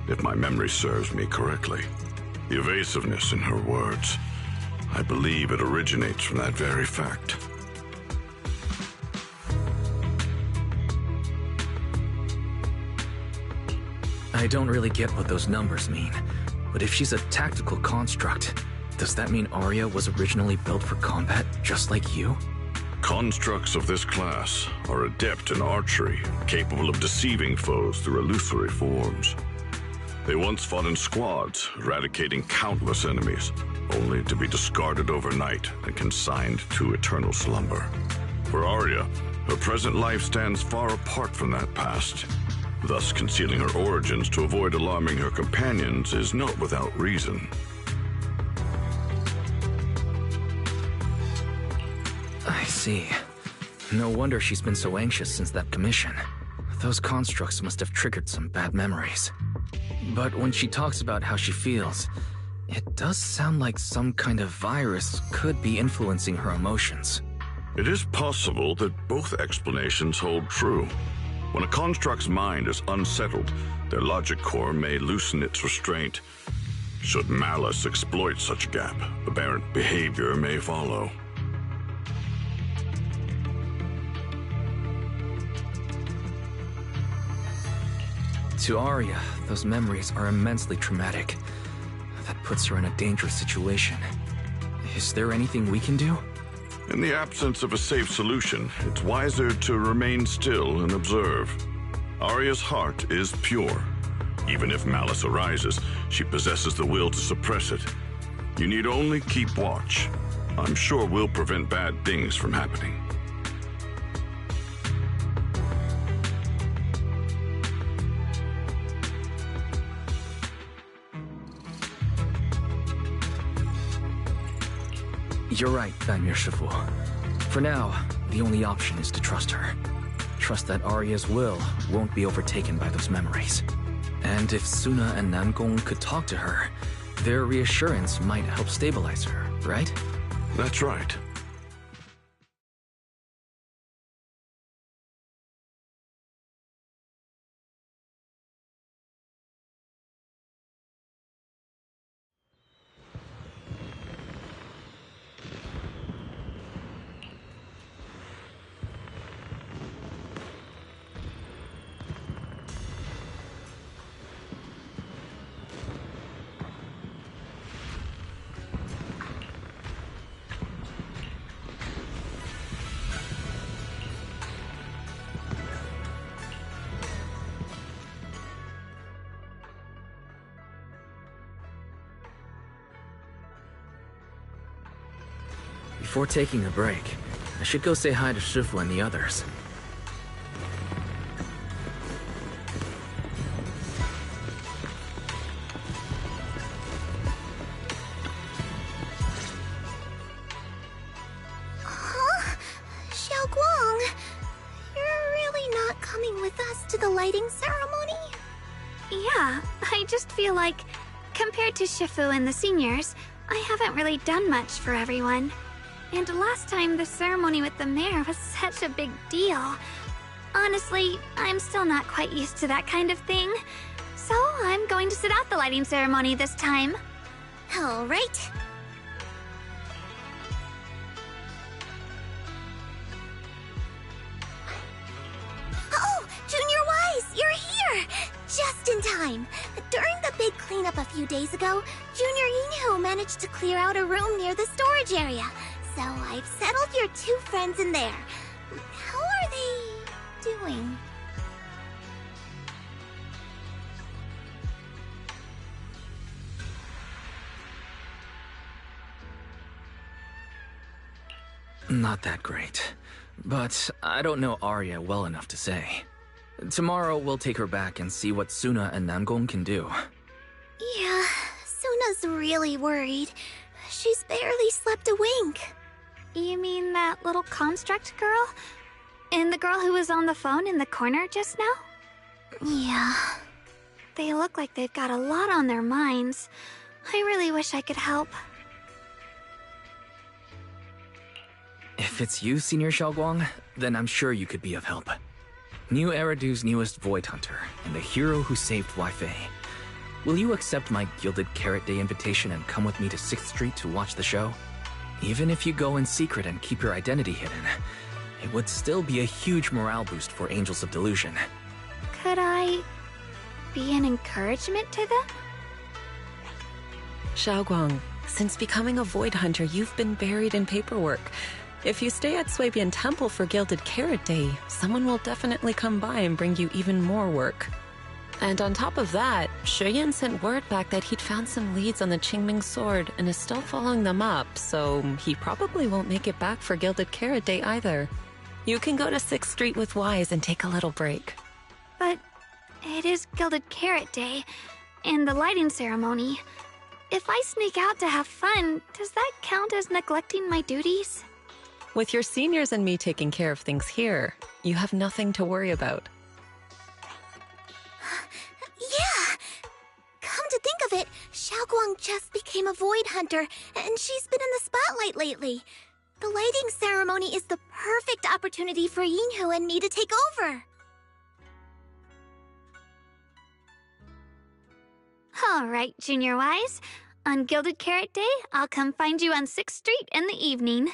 if my memory serves me correctly. The evasiveness in her words, I believe it originates from that very fact. I don't really get what those numbers mean, but if she's a tactical construct, does that mean Arya was originally built for combat, just like you? Constructs of this class are adept in archery, capable of deceiving foes through illusory forms. They once fought in squads, eradicating countless enemies, only to be discarded overnight and consigned to eternal slumber. For Arya, her present life stands far apart from that past. Thus, concealing her origins to avoid alarming her companions is not without reason. I see. No wonder she's been so anxious since that commission. Those constructs must have triggered some bad memories. But when she talks about how she feels, it does sound like some kind of virus could be influencing her emotions. It is possible that both explanations hold true. When a construct's mind is unsettled, their logic core may loosen its restraint. Should malice exploit such a gap, aberrant behavior may follow. To Arya, those memories are immensely traumatic. That puts her in a dangerous situation. Is there anything we can do? In the absence of a safe solution, it's wiser to remain still and observe. Arya's heart is pure. Even if malice arises, she possesses the will to suppress it. You need only keep watch. I'm sure we'll prevent bad things from happening. You're right, Daimyo Shifu. For now, the only option is to trust her. Trust that Arya's will won't be overtaken by those memories. And if Suna and Namgong could talk to her, their reassurance might help stabilize her, right? That's right. Before taking a break, I should go say hi to Shifu and the others. Huh? Xiaoguang, you're really not coming with us to the lighting ceremony? Yeah, I just feel like, compared to Shifu and the seniors, I haven't really done much for everyone. And last time, the ceremony with the mayor was such a big deal. Honestly, I'm still not quite used to that kind of thing. So I'm going to sit out the lighting ceremony this time. All right. Oh, Junior Wise, you're here! Just in time. During the big cleanup a few days ago, Junior Yinhu managed to clear out a room near the storage area. So I've settled your two friends in there. How are they doing? Not that great. But I don't know Arya well enough to say. Tomorrow we'll take her back and see what Suna and Namgong can do. Yeah, Suna's really worried. She's barely slept a wink. You mean that little construct girl? And the girl who was on the phone in the corner just now? Yeah. They look like they've got a lot on their minds. I really wish I could help. If it's you, Senior Xiaoguang, then I'm sure you could be of help. New Eridu's newest Void Hunter, and the hero who saved Wi-Fi. Will you accept my Gilded Carrot Day invitation and come with me to 6th Street to watch the show? Even if you go in secret and keep your identity hidden, it would still be a huge morale boost for Angels of Delusion. Could I be an encouragement to them? Xiaoguang, since becoming a Void Hunter, you've been buried in paperwork. If you stay at Swabian Temple for Gilded Carrot Day, someone will definitely come by and bring you even more work. And on top of that, Shuyan sent word back that he'd found some leads on the Qingming sword and is still following them up, so he probably won't make it back for Gilded Carrot Day either. You can go to 6th Street with Wise and take a little break. But it is Gilded Carrot Day, and the lighting ceremony. If I sneak out to have fun, does that count as neglecting my duties? With your seniors and me taking care of things here, you have nothing to worry about. Yeah! Come to think of it, Xiaoguang just became a Void Hunter, and she's been in the spotlight lately. The lighting ceremony is the perfect opportunity for Yinhu and me to take over. All right, Junior Wise. On Gilded Carrot Day, I'll come find you on 6th Street in the evening.